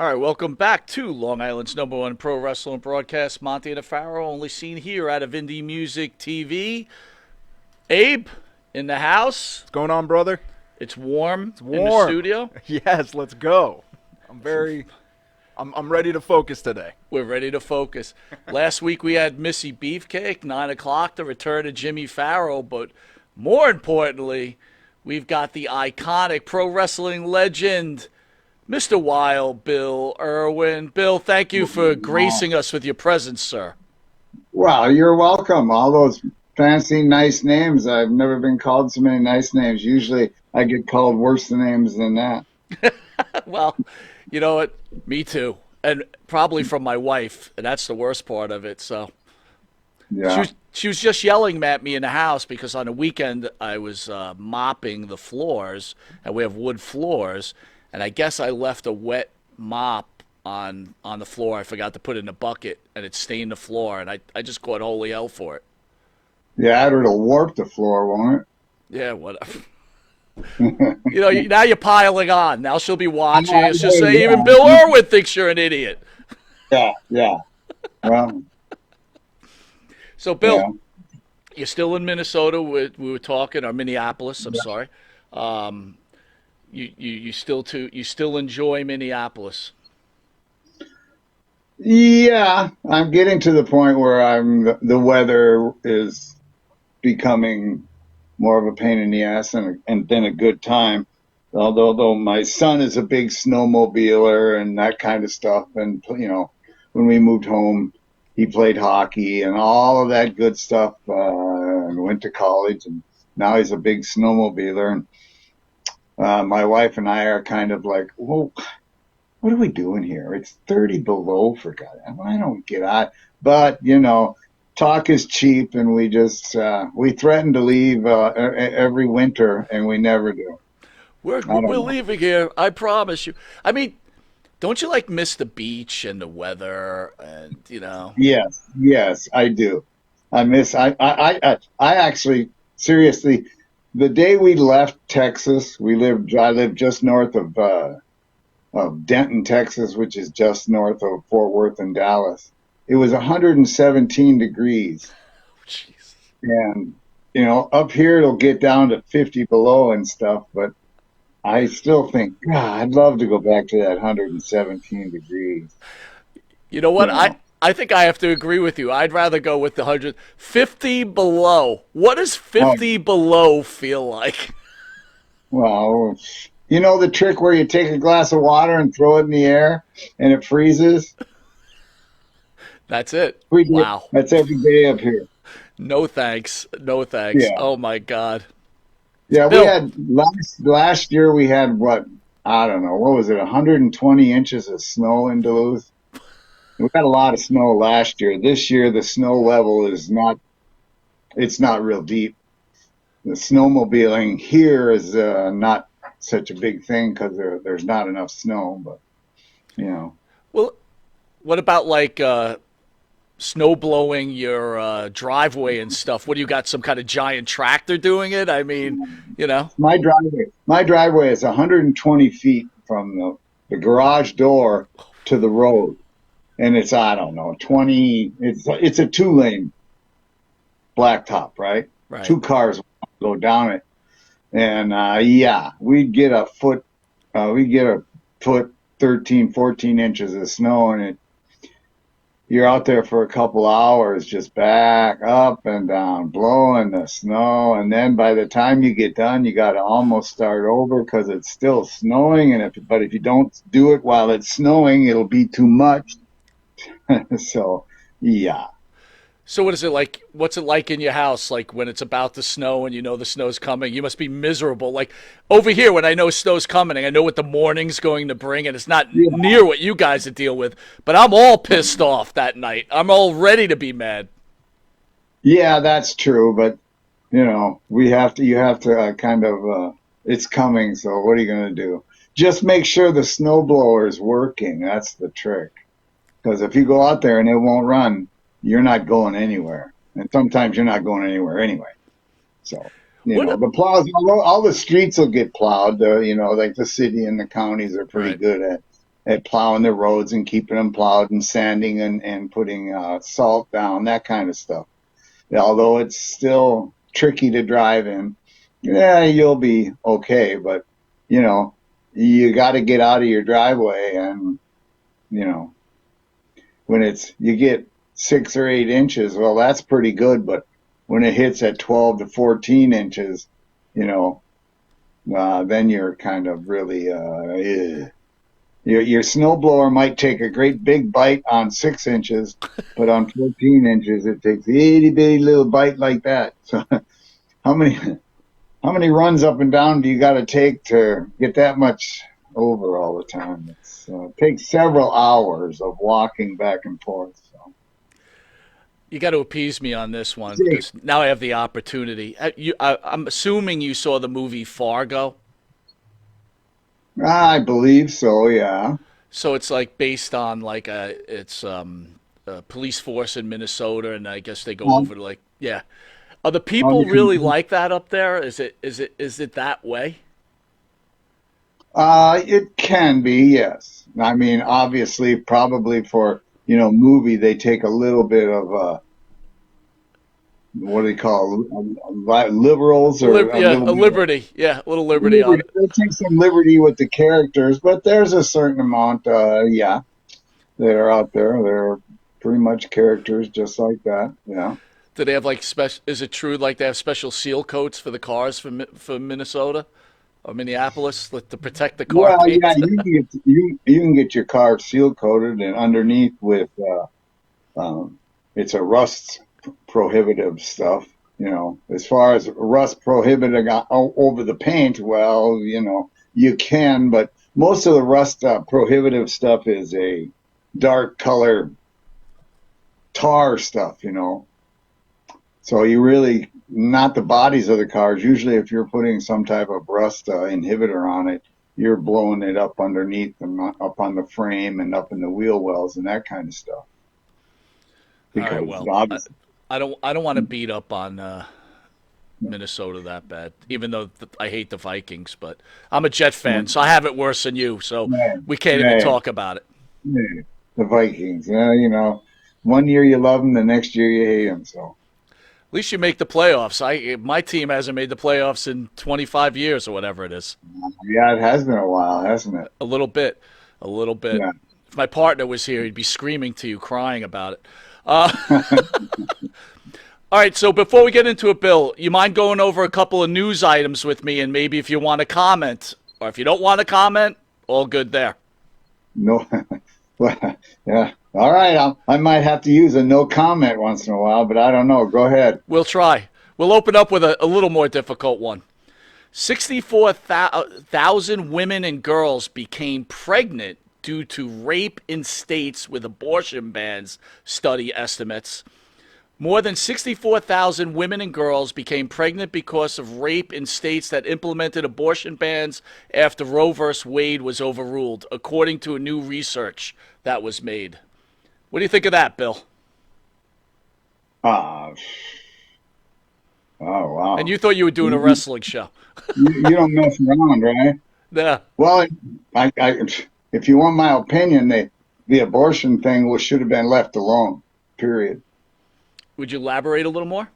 right, welcome back to Long Island's #1 pro wrestling broadcast, Monte The Pharaoh, only seen here out of Indie Music TV. Abe, in the house. What's going on, brother? It's warm, It's warm in the studio. Yes, let's go. I'm ready to focus today. We're ready to focus. Last week we had Missy Beefcake, 9 o'clock, the return of Jimmy Farrow, but more importantly, we've got the iconic pro wrestling legend, Mr. Wild Bill Irwin. Bill, thank you for gracing us with your presence, sir. Well, you're welcome. All those fancy, nice names. I've never been called so many nice names. Usually I get called worse names than that. Well, you know what? Me too. And probably from my wife, and that's the worst part of it. So Yeah. she was just yelling at me in the house because on the weekend I was mopping the floors, and we have wood floors, and I guess I left a wet mop on the floor. I forgot to put it in a bucket, and it stained the floor, and I just caught holy hell for it. Yeah, it'll warp the floor, won't Yeah, whatever. You know, now you're piling on. Now she'll be watching. It's just say, even Bill Irwin thinks you're an idiot. it? Yeah. Well, So, Bill, yeah. you're still in Minnesota. We were talking, or Minneapolis. I'm sorry. You still enjoy Minneapolis. Yeah, I'm getting to the point where the weather is becoming more of a pain in the ass and then a good time. Although my son is a big snowmobiler and that kind of stuff, and when we moved home, he played hockey and all of that good stuff, and went to college, and now he's a big snowmobiler. And my wife and I are kind of like, well, what are we doing here? It's 30 below, for God. I don't get out. But, talk is cheap, and we just, we threaten to leave every winter, and we never do. We're leaving here. I promise you. I mean, don't you miss the beach and the weather and Yes, I do. I actually, seriously, the day we left Texas, I lived just north of Denton, Texas, which is just north of Fort Worth and Dallas. It was 117 degrees. Jeez. And, up here it'll get down to 50 below and stuff, but I still think, God, I'd love to go back to that 117 degrees. You know what? I think I have to agree with you. I'd rather go with the 150 below. What does 50 below feel like? Well, the trick where you take a glass of water and throw it in the air and it freezes? That's it. Wow. That's every day up here. No thanks. No thanks. Yeah. Oh, my God. Yeah, Bill. we had last year we had I don't know, what was it, 120 inches of snow in Duluth? We had a lot of snow last year. This year the snow level it's not real deep. The snowmobiling here is not such a big thing because there's not enough snow, but Well, what about snow blowing your driveway and stuff? What do you got? Some kind of giant tractor doing it? I mean, My driveway is 120 feet from the garage door to the road, and it's, I don't know, 20. It's a 2-lane blacktop, right? Right. 2 cars go down it, and we'd get a foot, 13, 14 inches of snow, and you're out there for a couple hours just back up and down, blowing the snow. And then by the time you get done, you got to almost start over because it's still snowing. But if you don't do it while it's snowing, it'll be too much. So, yeah. So what is it like? What's it like in your house? Like when it's about to snow and the snow's coming, you must be miserable. Like over here, when I know snow's coming, and I know what the morning's going to bring, and it's not near what you guys deal with, but I'm all pissed off that night. I'm all ready to be mad. Yeah, that's true. But, you have to kind of, it's coming. So what are you going to do? Just make sure the snowblower is working. That's the trick. Because if you go out there and it won't run, you're not going anywhere. And sometimes you're not going anywhere anyway. So, the plows, all the streets will get plowed. Like the city and the counties are pretty good at plowing the roads and keeping them plowed and sanding and putting salt down, that kind of stuff. Although it's still tricky to drive in, yeah, you'll be okay. But, you got to get out of your driveway and, when you get 6 or 8 inches, well, that's pretty good. But when it hits at 12 to 14 inches, then you're kind of really, your snowblower might take a great big bite on 6 inches, but on 14 inches, it takes a itty bitty little bite like that. So how many runs up and down do you got to take to get that much over all the time? It takes several hours of walking back and forth. So. You got to appease me on this one because now I have the opportunity. I'm assuming you saw the movie Fargo. I believe so, yeah. So it's like based on like a police force in Minnesota, and I guess they go over to yeah. Are the people really like that up there? Is it that way? It can be, yes. I mean, obviously, probably for movie, they take a little bit of what do you call liberals or a liberty, a little liberty on it. They take some liberty with the characters, but there's a certain amount, that are out there. They're pretty much characters just like that, yeah. Do they have like special? Is it true like they have special seal coats for the cars for Minnesota or Minneapolis to protect the car? Well, paint? yeah, you can get your car seal coated and underneath with it's a rust prohibitive stuff. As far as rust prohibiting over the paint, well, you can, but most of the rust prohibitive stuff is a dark color tar stuff, So you really, not the bodies of the cars. Usually if you're putting some type of rust inhibitor on it, you're blowing it up underneath them, up on the frame and up in the wheel wells and that kind of stuff. Because obviously, I don't want to beat up on Minnesota that bad, even though I hate the Vikings, but I'm a Jet fan, so I have it worse than you, so we can't even talk about it. The Vikings, 1 year you love them, the next year you hate them, so. At least you make the playoffs. My team hasn't made the playoffs in 25 years or whatever it is. Yeah, it has been a while, hasn't it? A little bit. Yeah. If my partner was here, he'd be screaming to you, crying about it. All right, so before we get into it, Bill, you mind going over a couple of news items with me, and maybe if you want to comment, or if you don't want to comment, all good there. No, well, yeah. All right, I might have to use a no comment once in a while, but I don't know. Go ahead. We'll try. We'll open up with a little more difficult one. 64,000 women and girls became pregnant due to rape in states with abortion bans, study estimates. More than 64,000 women and girls became pregnant because of rape in states that implemented abortion bans after Roe v. Wade was overruled, according to a new research that was made. What do you think of that, Bill? Oh, wow. And you thought you were doing a wrestling show. you don't mess around, right? Yeah. Well, if you want my opinion, the abortion thing should have been left alone, period. Would you elaborate a little more?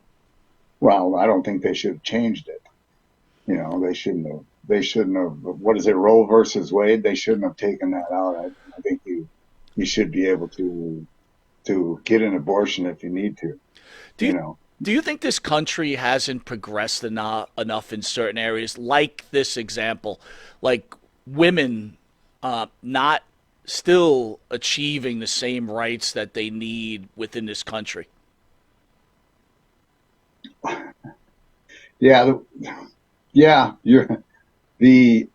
Well, I don't think they should have changed it. They shouldn't have. What is it, Roe versus Wade? They shouldn't have taken that out. I think you should be able to get an abortion if you need to. Do you think this country hasn't progressed enough in certain areas, like this example, like women not still achieving the same rights that they need within this country? Yeah, the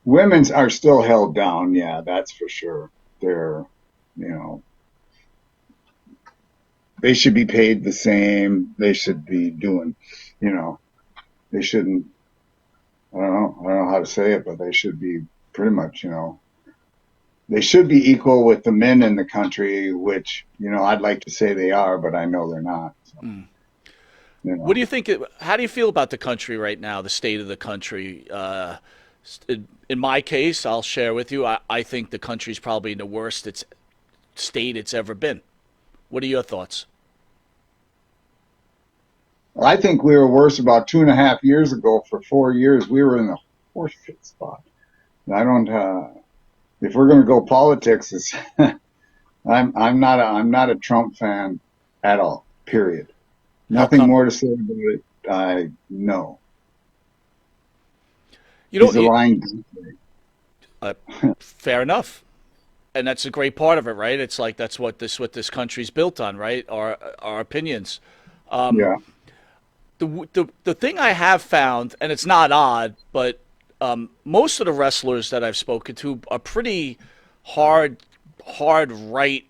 women's are still held down. Yeah, that's for sure. They're, they should be paid the same. They should be doing, they shouldn't. I don't know how to say it, but they should be pretty much, they should be equal with the men in the country, which, I'd like to say they are, but I know they're not. So. What do you think? How do you feel about the country right now? The state of the country, In my case, I'll share with you, I think the country's probably in the worst state it's ever been. What are your thoughts? I think we were worse about 2.5 years ago. For 4 years, we were in the horse shit spot. And I don't. If we're going to go politics, it's, I'm not a Trump fan at all. Period. How Nothing come? more to say about it. I know You he's a know, lying. uh, fair enough. And that's a great part of it, right? It's like that's what this country's built on, right? Our opinions. Yeah. The thing I have found, and it's not odd, but most of the wrestlers that I've spoken to are pretty hard right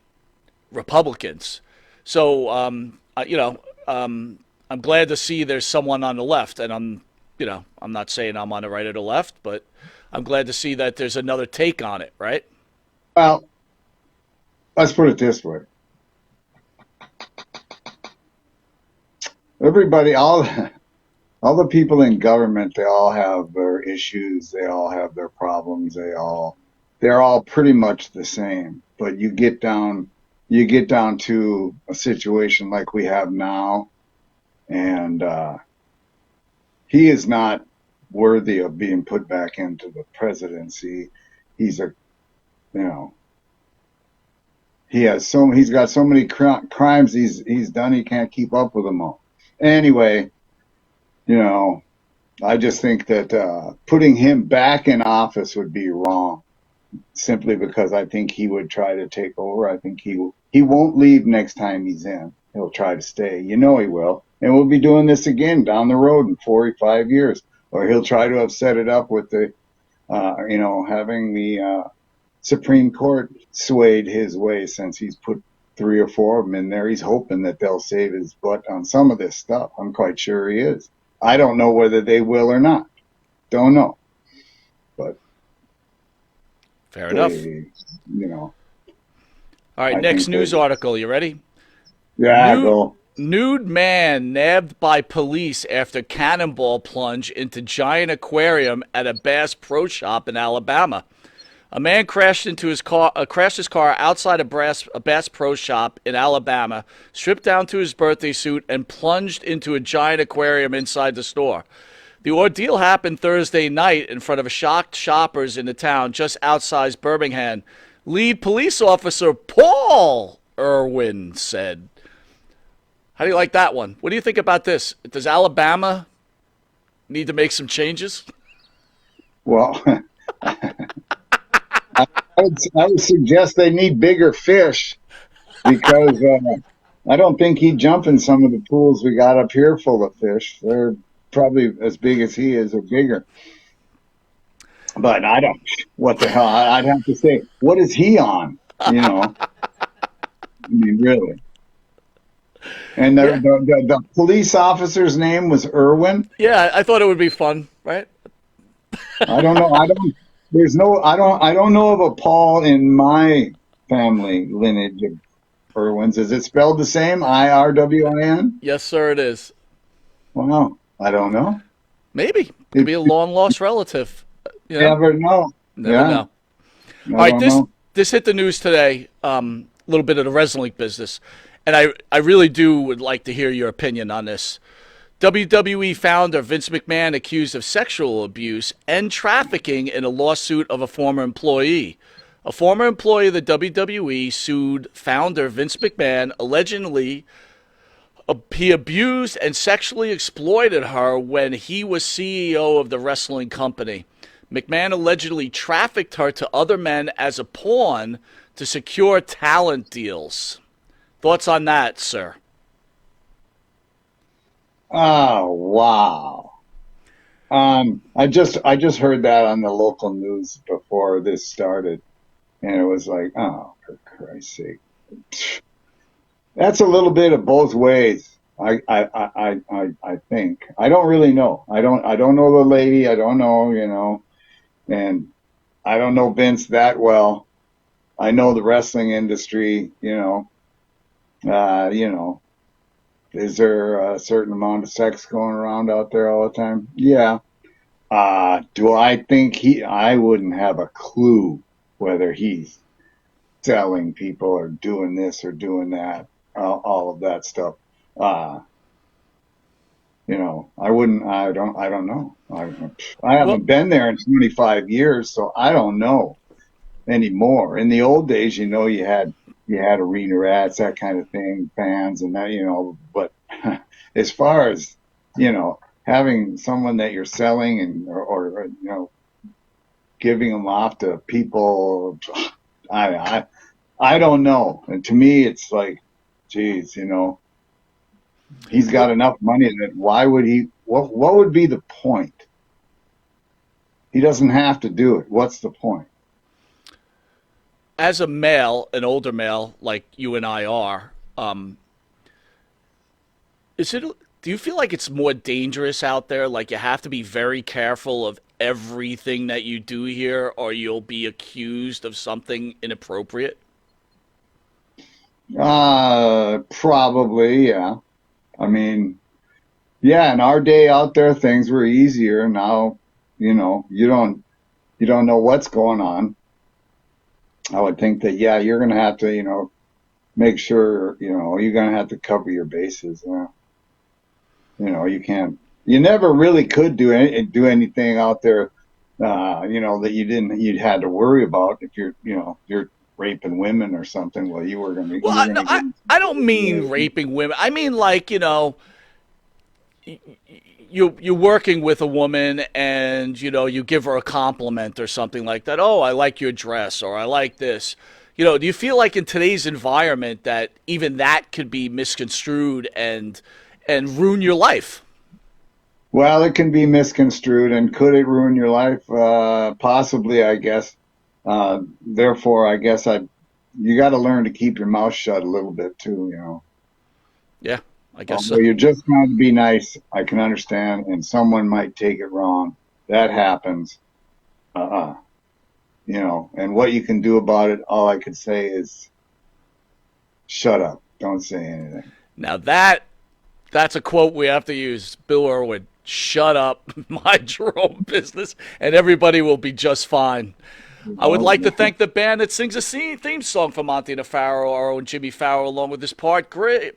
Republicans. So I'm glad to see there's someone on the left, and I'm not saying I'm on the right or the left, but I'm glad to see that there's another take on it, right? Well, let's put it this way. Everybody, all the people in government, they all have their issues. They all have their problems. They're all pretty much the same. But you get down to a situation like we have now, and he is not worthy of being put back into the presidency. He's a, you know, he's got so many crimes he's done. He can't keep up with them all. Anyway, I just think that putting him back in office would be wrong, simply because I think he would try to take over. I think he won't leave next time he's in. He'll try to stay. He will. And we'll be doing this again down the road in 4 or 5 years. Or he'll try to have set it up with the, having the Supreme Court swayed his way, since he's put 3 or 4 of them in there. He's hoping that they'll save his butt on some of this stuff. I'm quite sure he is. I don't know whether they will or not. Don't know. But Fair enough. All right, I next think news that, article. You ready? yeah, Nude, go. nude man nabbed by police after cannonball plunge into giant aquarium at a Bass Pro Shop in Alabama. A man crashed his car outside a Bass Pro Shop in Alabama, stripped down to his birthday suit, and plunged into a giant aquarium inside the store. The ordeal happened Thursday night in front of shocked shoppers in the town just outside Birmingham. Lead police officer Paul Irwin said. How do you like that one? What do you think about this? Does Alabama need to make some changes? Well, I would suggest they need bigger fish, because I don't think he'd jump in some of the pools we got up here full of fish. They're probably as big as he is or bigger. But I don't. What the hell? I'd have to say, what is he on? I mean, really. And Yeah. the police officer's name was Irwin. Yeah, I thought it would be fun, right? I don't know. I don't know of a Paul in my family lineage of Irwins. Is it spelled the same? Irwin? Yes, sir, it is. Wow. I don't know. Maybe. Could be a long-lost relative. You know? Never know. Never Yeah. know. I All right, don't this know. this hit the news today. A little bit of the wrestling business, and I really would like to hear your opinion on this. WWE founder Vince McMahon accused of sexual abuse and trafficking in a lawsuit of a former employee. A former employee of the WWE sued founder Vince McMahon, allegedly he abused and sexually exploited her when he was CEO of the wrestling company. McMahon allegedly trafficked her to other men as a pawn to secure talent deals. Thoughts on that, sir? Oh, wow. I just heard that on the local news before this started, and it was like, oh, for Christ's sake. That's a little bit of both ways. I think. I don't really know. I don't know the lady. I don't know, and I don't know Vince that well. I know the wrestling industry, is there a certain amount of sex going around out there all the time? Yeah. Do I think I wouldn't have a clue whether he's selling people or doing this or doing that, all of that stuff. Uh, I don't know. I Well, haven't been there in 25 years, so I don't know anymore. In the old days, you had arena rats, that kind of thing, fans and that, but as far as, having someone that you're selling or giving them off to people, I don't know. And to me, it's like, geez, he's got well, enough money that why would what would be the point? He doesn't have to do it. What's the point? as a male, an older male like you and I are, is it? Do you feel like it's more dangerous out there? Like you have to be very careful of everything that you do here, or you'll be accused of something inappropriate? Probably, yeah. I mean, yeah, in our day out there, things were easier. Now, you don't know what's going on. I would think that, yeah, you're going to have to, make sure, you're going to have to cover your bases. You can't, you never really could do anything out there, that you'd had to worry about if you're raping women or something. Well, Well, you were no, going to get into I don't mean trouble. raping women. I mean like you're working with a woman and you give her a compliment or something like that. Oh, I like your dress, or I like this. Do you feel like in today's environment that even that could be misconstrued and ruin your life? Well, it can be misconstrued, and could it ruin your life? Possibly, I guess. Therefore, I guess you got to learn to keep your mouth shut a little bit too. Yeah, I guess Although so. you're just trying to be nice, I can understand, and someone might take it wrong. That happens. Uh, and what you can do about it, all I could say is shut up. Don't say anything. Now that's a quote we have to use. Bill Irwin, shut up, mind your own business, and everybody will be just fine. I would like to thank the band that sings a theme song for Monte The Pharaoh, our own Jimmy Farrow, along with his partner,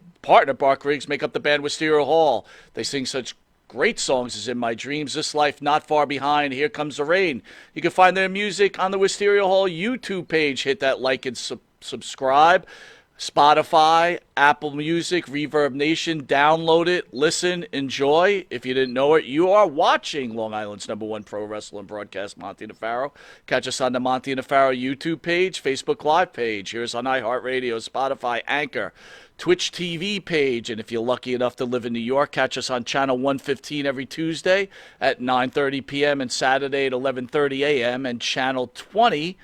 Bart Griggs, make up the band Wisteria Hall. They sing such great songs as In My Dreams, This Life, Not Far Behind, Here Comes the Rain. You can find their music on the Wisteria Hall YouTube page. Hit that like and subscribe. Spotify, Apple Music, Reverb Nation. Download it, listen, enjoy. If you didn't know it, you are watching Long Island's #1 pro wrestling broadcast, Monte The Pharaoh. Catch us on the Monte The Pharaoh YouTube page, Facebook Live page. Here's on iHeartRadio, Spotify, Anchor, Twitch TV page. And if you're lucky enough to live in New York, catch us on channel 115 every Tuesday at 9:30 p.m. and Saturday at 11:30 a.m. and channel 20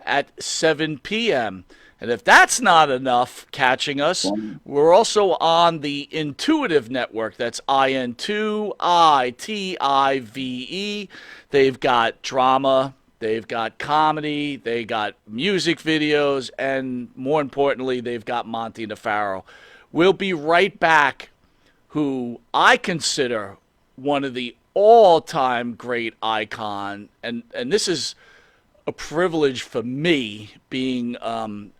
at 7 p.m. And if that's not enough catching us, we're also on the Intuitive Network. That's IN2ITIVE. They've got drama, they've got comedy, they got music videos, and more importantly, they've got Monte The Pharaoh. We'll be right back, who I consider one of the all-time great icon, and this is a privilege for me, being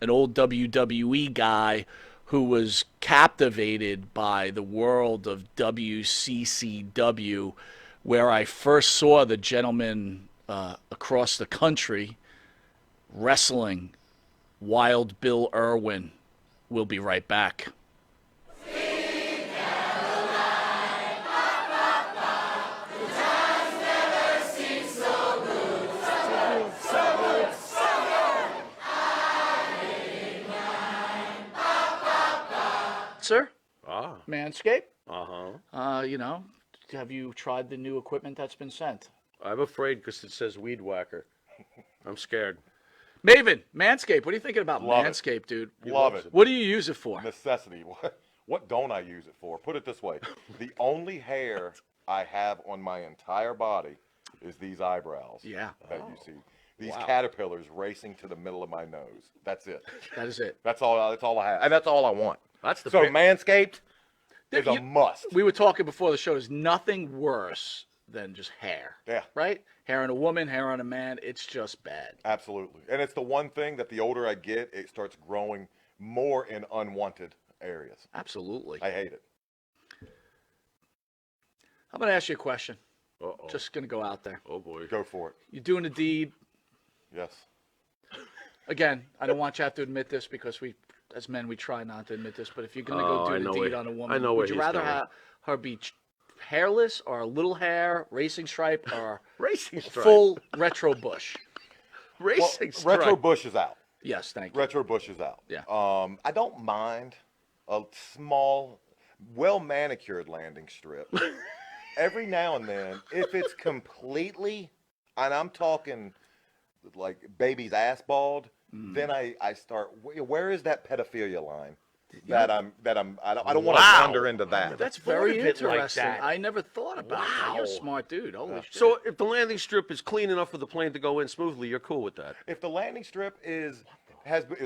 an old WWE guy who was captivated by the world of WCCW, where I first saw the gentleman across the country wrestling, Wild Bill Irwin. We'll be right back. Sir? Manscaped? Uh-huh. Have you tried the new equipment that's been sent? I'm afraid because it says weed whacker. I'm scared. Maven, Manscaped, what are you thinking about Love it. Manscaped, dude? Love it. What do you use it for? Necessity. What don't I use it for? Put it this way. The only hair I have on my entire body is these eyebrows. Yeah. That you see. These Wow. caterpillars racing to the middle of my nose. That's it. That is it. That's all I have. And that's all I want. That's the So pick. Manscaped is a You- must. We were talking before the show. There's nothing worse than just hair. Yeah. Right? Hair on a woman, hair on a man, it's just bad. Absolutely. And it's the one thing that the older I get, it starts growing more in unwanted areas. Absolutely. I hate it. I'm going to ask you a question. Uh-oh. Just going to go out there. Oh, boy. Go for it. You're doing a deed. Yes. Again, I don't want you to have to admit this because we, as men, we try not to admit this. But if you're going to Oh, go I do know the deed where- on a I woman, know where would you he's rather going. have her be hairless or a little hair, racing stripe, or Racing stripe. full retro bush? Racing Well, stripe. retro bush is out. Yes, thank you. Retro bush is out. Yeah. I don't mind a small, well manicured landing strip. Every now and then, if it's completely, and I'm talking like baby's ass bald, then I start. Where is that pedophilia line? I don't want to Wow. wander into that. That's thought very of it like interesting. that. I never thought about that. You're a Wow. smart dude. Holy shit. So if the landing strip is clean enough for the plane to go in smoothly, you're cool with that? If the landing strip has,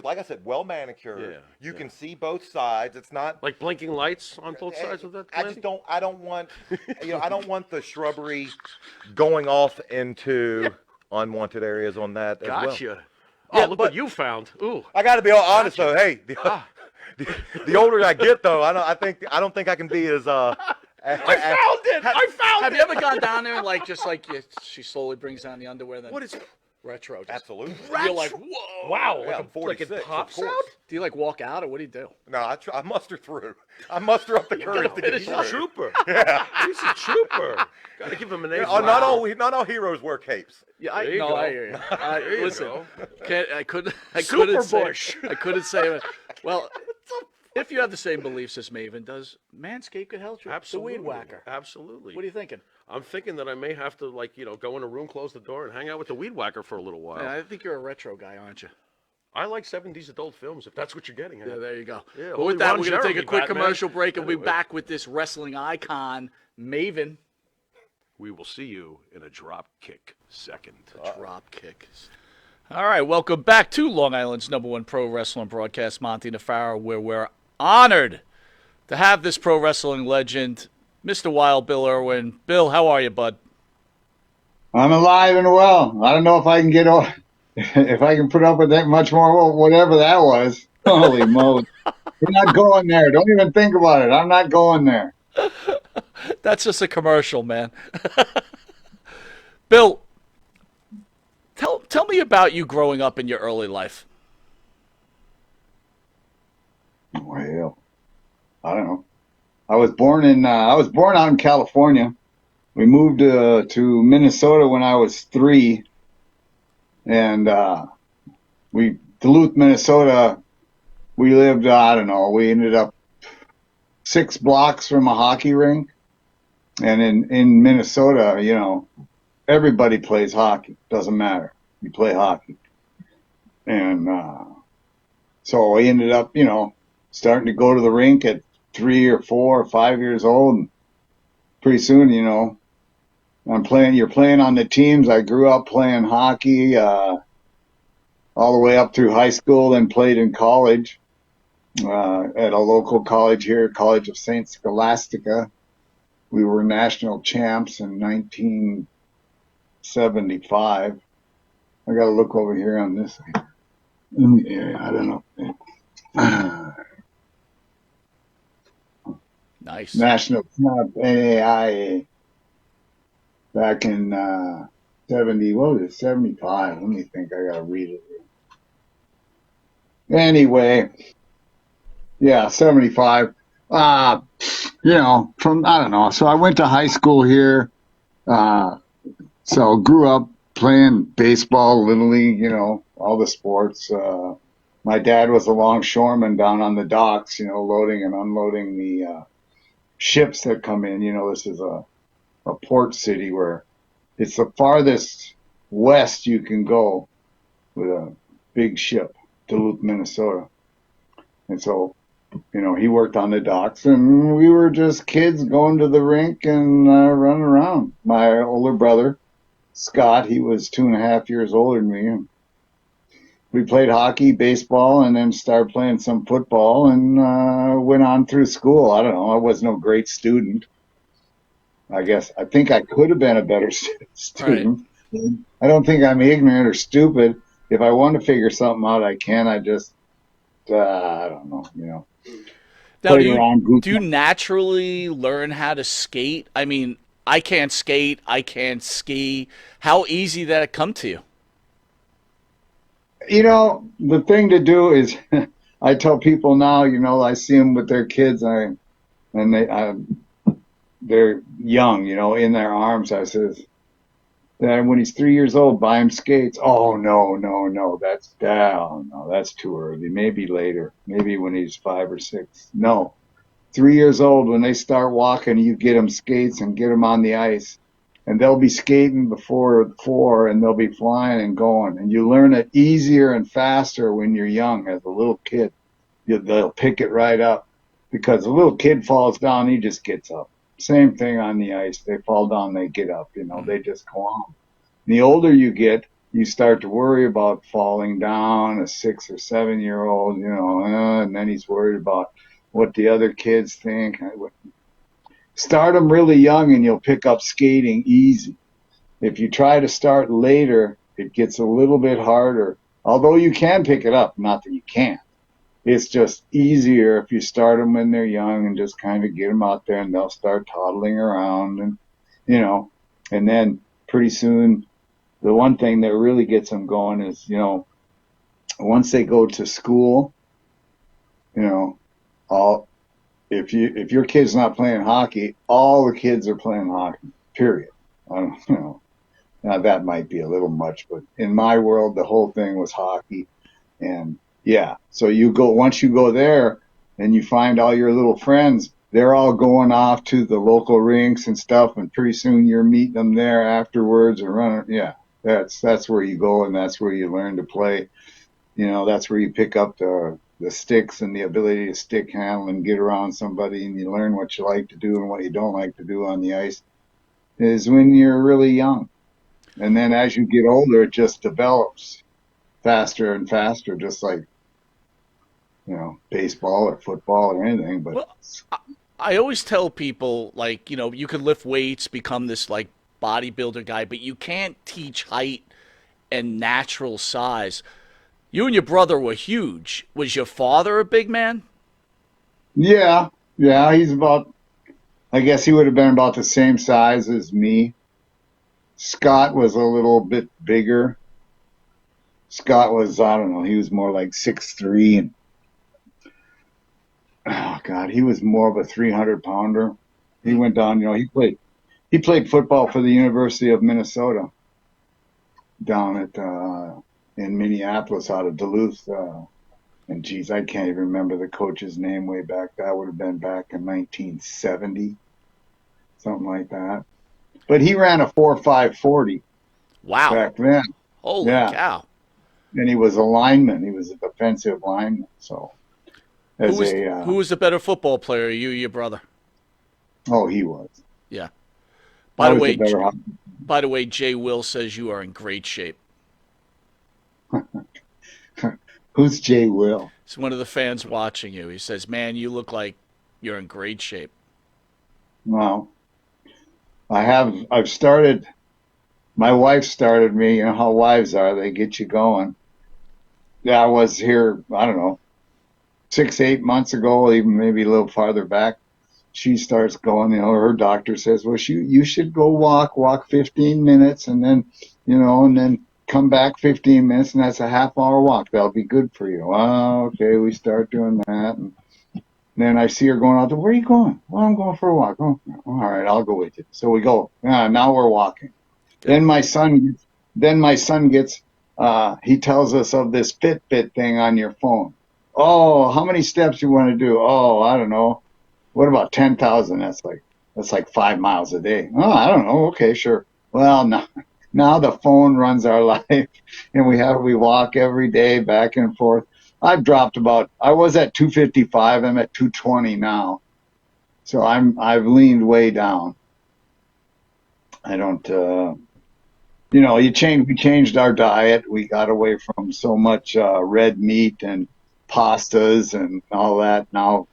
like I said, well manicured, Yeah, you yeah. can see both sides. It's not Like blinking lights on both sides of that I landing? just don't. I don't want. I don't want the shrubbery going off into unwanted areas on that as well. Gotcha. Yeah, Oh, look but- what you found. Ooh. I got to be all honest though. Hey, the older I get though, I don't think I can be as I found it! I found have it! you ever gone down there and she slowly brings down the underwear and then What is retro? Just, Absolutely. You're like, whoa. Wow, Yeah, like, I'm like it 46, of pops course. out? Do you like walk out or what do you do? No, I muster through. I muster up the courage to get He's a through. trooper. He's a trooper. Gotta give him an A. Not all heroes wear capes. Yeah, There you no, go. I hear you. There you Listen, go. I couldn't Super say. Bush. I couldn't say. Well, if you have the same beliefs as Maven, does Manscaped could help you? Absolutely. The weed whacker. Absolutely. What are you thinking? I'm thinking that I may have to, go in a room, close the door, and hang out with the weed whacker for a little while. Yeah, I think you're a retro guy, aren't you? I like 70s adult films, if that's what you're getting at. Yeah, there you go. Yeah, But only with that, Ron we're going to take a Jeremy, quick Batman. commercial break and we'll be Anyway. back with this wrestling icon, Maven. We will see you in a drop kick second. Drop kick. All right, welcome back to Long Island's #1 pro wrestling broadcast, Monte The Pharaoh, where we're honored to have this pro wrestling legend, Mr. Wild Bill Irwin. Bill, how are you, bud? I'm alive and well. I don't know if I can if I can put up with that much more, whatever that was. Holy moly. We're not going there. Don't even think about it. I'm not going there. That's just a commercial, man. Bill, tell me about you growing up in your early life. Well, I don't know. I was born out in California. We moved to Minnesota when I was 3, and Duluth, Minnesota. We lived, I don't know. We ended up 6 blocks from a hockey rink, and in Minnesota, everybody plays hockey. Doesn't matter. You play hockey, and so I ended up, starting to go to the rink at 3 or 4 or 5 years old. And pretty soon, you're playing on the teams. I grew up playing hockey, all the way up through high school, then played in college, at a local college here, College of St. Scholastica. We were national champs in 1975. I got to look over here on this. I don't know. Nice. National champ NAIA back in 75. Let me think. I gotta read it. Anyway, yeah, 75. From I don't know. So I went to high school here. So grew up playing baseball, little league, all the sports. My dad was a longshoreman down on the docks, loading and unloading the ships that come in. This is a port city where it's the farthest west you can go with a big ship, Duluth, Minnesota. And so, he worked on the docks, and we were just kids going to the rink and running around. My older brother, Scott, he was 2.5 years older than me. And we played hockey, baseball, and then started playing some football, and went on through school. I don't know. I was no great student. I think I could have been a better student. I don't think I'm ignorant or stupid. If I want to figure something out, I can. I just, I don't know, Now, playing do you naturally learn how to skate? I mean, I can't skate. I can't ski. How easy did it come to you? The thing to do is, I tell people now, I see them with their kids, and they're young, in their arms. I says, and when he's 3 years old, buy him skates. Oh, no, that's down. No, that's too early. Maybe later. Maybe when he's 5 or 6. No, 3 years old, when they start walking, you get them skates and get them on the ice. And they'll be skating before 4, and they'll be flying and going. And you learn it easier and faster when you're young as a little kid. They'll pick it right up, because a little kid falls down, he just gets up. Same thing on the ice. They fall down, they get up, they just go on. The older you get, you start to worry about falling down, a 6 or 7 year old, and then he's worried about what the other kids think. Start them really young and you'll pick up skating easy. If you try to start later, it gets a little bit harder, although you can pick it up, not that you can't. It's just easier if you start them when they're young and just kind of get them out there, and they'll start toddling around, and and then pretty soon, the one thing that really gets them going is, once they go to school, all if your kid's not playing hockey, all the kids are playing hockey. Period. I don't. Now that might be a little much, but in my world, the whole thing was hockey, and yeah. So once you go there and you find all your little friends, they're all going off to the local rinks and stuff, and pretty soon you're meeting them there afterwards and running. Yeah, that's where you go, and that's where you learn to play. That's where you pick up the sticks and the ability to stick handle and get around somebody, and you learn what you like to do and what you don't like to do on the ice, is when you're really young. And then as you get older, it just develops faster and faster, just like baseball or football or anything. But well, I always tell people, like, you can lift weights, become this like bodybuilder guy, but you can't teach height and natural size. You and your brother were huge. Was your father a big man? Yeah, he's about, I guess he would have been about the same size as me. Scott was a little bit bigger. Scott was, I don't know, he was more like 6'3", and oh God, he was more of a 300-pounder. He went down, he played football for the University of Minnesota down at in Minneapolis, out of Duluth. And geez, I can't even remember the coach's name way back. That would have been back in 1970, something like that. But he ran a 4.5 40. Wow. Back then. Holy cow. And he was a lineman. He was a defensive lineman. So, who was the better football player, you or your brother? Oh, he was. Yeah. By the way, Jay Will says you are in great shape. Who's Jay Will? It's one of the fans watching you. He says, "Man, you look like you're in great shape." Well, I've started. My wife started me. You know how wives are; they get you going. Yeah, I was here, I don't know, 6-8 months ago, even maybe a little farther back. She starts going, her doctor says, well, you should go walk 15 minutes and then, and then come back 15 minutes, and that's a half-hour walk. That'll be good for you. Oh, okay, we start doing that. And then I see her going out there. Where are you going? Well, I'm going for a walk. Oh, all right, I'll go with you. So we go. Now we're walking. Then my son gets, he tells us of this Fitbit thing on your phone. Oh, how many steps you want to do? Oh, I don't know. What about 10,000? That's like 5 miles a day. Oh, I don't know. Okay, sure. Well, now the phone runs our life, and we walk every day back and forth. I've dropped I was at 255. I'm at 220 now. So I've leaned way down. I don't, we changed our diet. We got away from so much red meat and pastas and all that. Now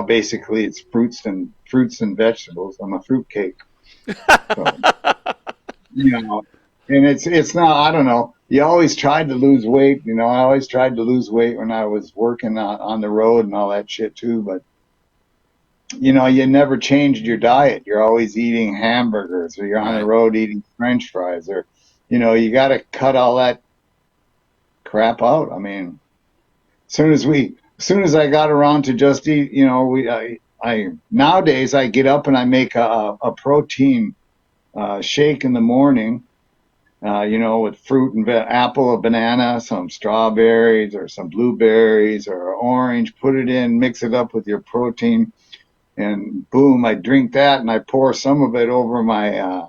basically it's fruits and vegetables. I'm a fruitcake. So, you know, and it's not, I don't know. You always tried to lose weight. You know, I always tried to lose weight when I was working on the road and all that shit too. But, you know, you never changed your diet. You're always eating hamburgers, or you're on the road eating French fries, or, you know, you got to cut all that crap out. I mean, as soon as I got around to just eat, you know, I nowadays I get up and I make a protein shake in the morning, you know, with fruit and apple, a banana, some strawberries or some blueberries or orange, put it in, mix it up with your protein, and boom, I drink that and I pour some of it over my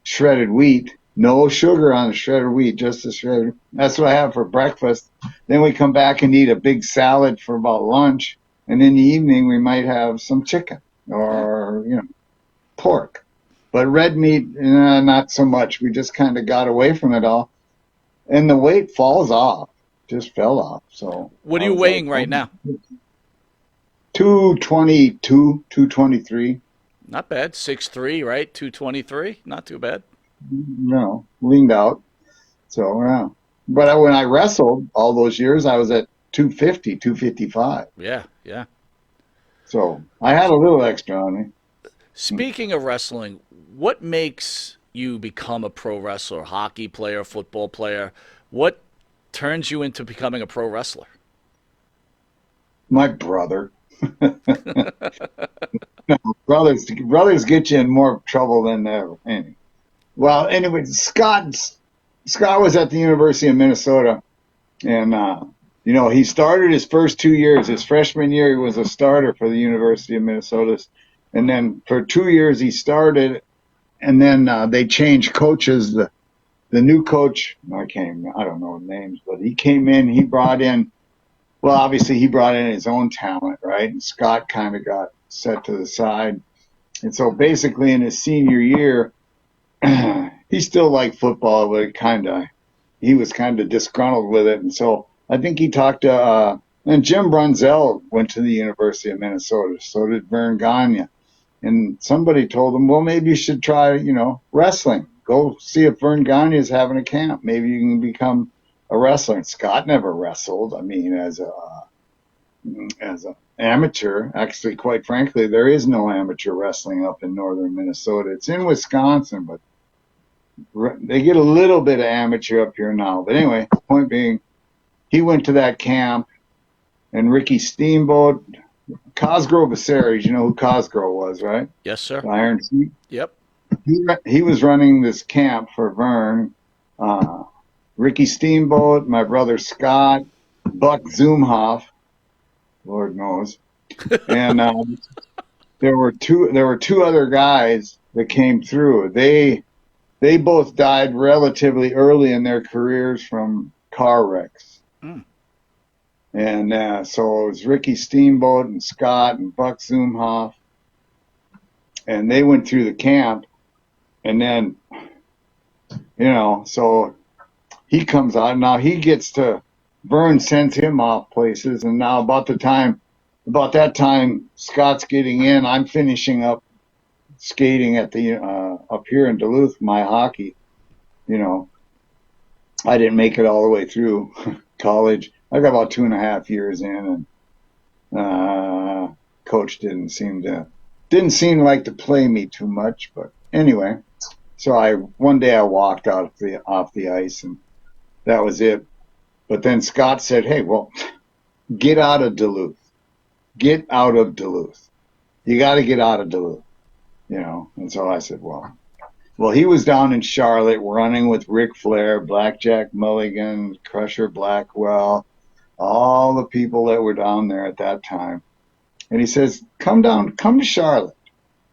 shredded wheat. No sugar on the shredded wheat, just the shredded. That's what I have for breakfast. Then we come back and eat a big salad for about lunch. And in the evening, we might have some chicken or, you know, pork. But red meat, not so much. We just kind of got away from it all. And the weight falls off, just fell off. So What are you weighing right now? 222, 223. Not bad. 6'3", right? 223. Not too bad. No, leaned out. So, yeah. But when I wrestled all those years, I was at 250, 255. Yeah, yeah. So I had a little extra on me. Speaking of wrestling, what makes you become a pro wrestler? Hockey player, football player? What turns you into becoming a pro wrestler? My brother. No, brothers get you in more trouble than ever. Well, anyway, Scott was at the University of Minnesota, and you know, he started his first 2 years. His freshman year, he was a starter for the University of Minnesota, and then for 2 years he started, and then they changed coaches. The new coach, I don't know names, but he came in. He brought in, well, obviously he brought in his own talent, right? And Scott kind of got set to the side, and so basically in his senior year. He still liked football, but he was kind of disgruntled with it. And so I think he talked to, and Jim Brunzell went to the University of Minnesota. So did Vern Gagne. And somebody told him, well, maybe you should try, you know, wrestling. Go see if Vern Gagne is having a camp. Maybe you can become a wrestler. And Scott never wrestled. I mean, as an amateur, actually, quite frankly, there is no amateur wrestling up in northern Minnesota. It's in Wisconsin, but they get a little bit of amateur up here now. But anyway, point being, he went to that camp, and Ricky Steamboat, Cosgrove Viserys, you know who Cosgrove was, right? Yes, sir. Iron Sheik. Yep. He was running this camp for Vern. Ricky Steamboat, my brother Scott, Buck Zumhoff, Lord knows, and there were two other guys that came through. They both died relatively early in their careers from car wrecks. And so it was Ricky Steamboat and Scott and Buck Zumhoff. And they went through the camp. And then, you know, so he comes out. Now he gets to, Vern sends him off places. And now about that time, Scott's getting in. I'm finishing up skating at the up here in Duluth, my hockey. You know, I didn't make it all the way through college. I got about 2.5 years in, and coach didn't seem like to play me too much. But anyway, so one day I walked out off the ice, and that was it. But then Scott said, "Hey, well, get out of Duluth. Get out of Duluth. You got to get out of Duluth." You know, and so I said, well, he was down in Charlotte running with Ric Flair, Blackjack Mulligan, Crusher Blackwell, all the people that were down there at that time. And he says, come to Charlotte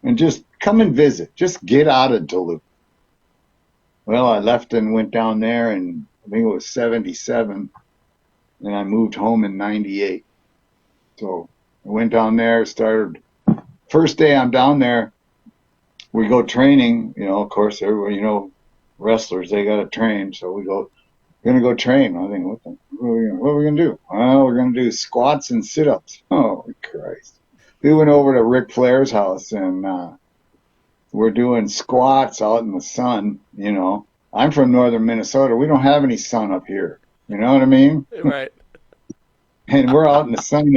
and just come and visit. Just get out of Duluth. Well, I left and went down there, and I think it was 77, and I moved home in 98. So I went down there, started, first day I'm down there, we go training, you know, of course, everybody, you know, wrestlers, they got to train. So we're going to go train. I think, what are we going to do? Well, we're going to do squats and sit-ups. Oh, Christ. We went over to Ric Flair's house, and we're doing squats out in the sun, you know. I'm from northern Minnesota. We don't have any sun up here. You know what I mean? Right. And we're out in the sun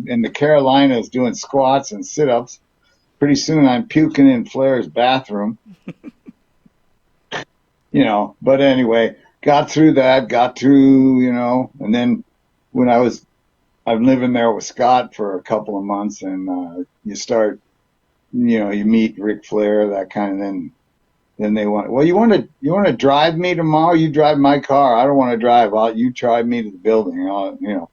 in the Carolinas doing squats and sit-ups. Pretty soon I'm puking in Flair's bathroom. You know, but anyway, got through that, you know, and then when I'm living there with Scott for a couple of months, and you start, you know, you meet Ric Flair, that kind of, then they want, well, you want to drive me tomorrow? You drive my car. I don't want to drive. You drive me to the building. You know,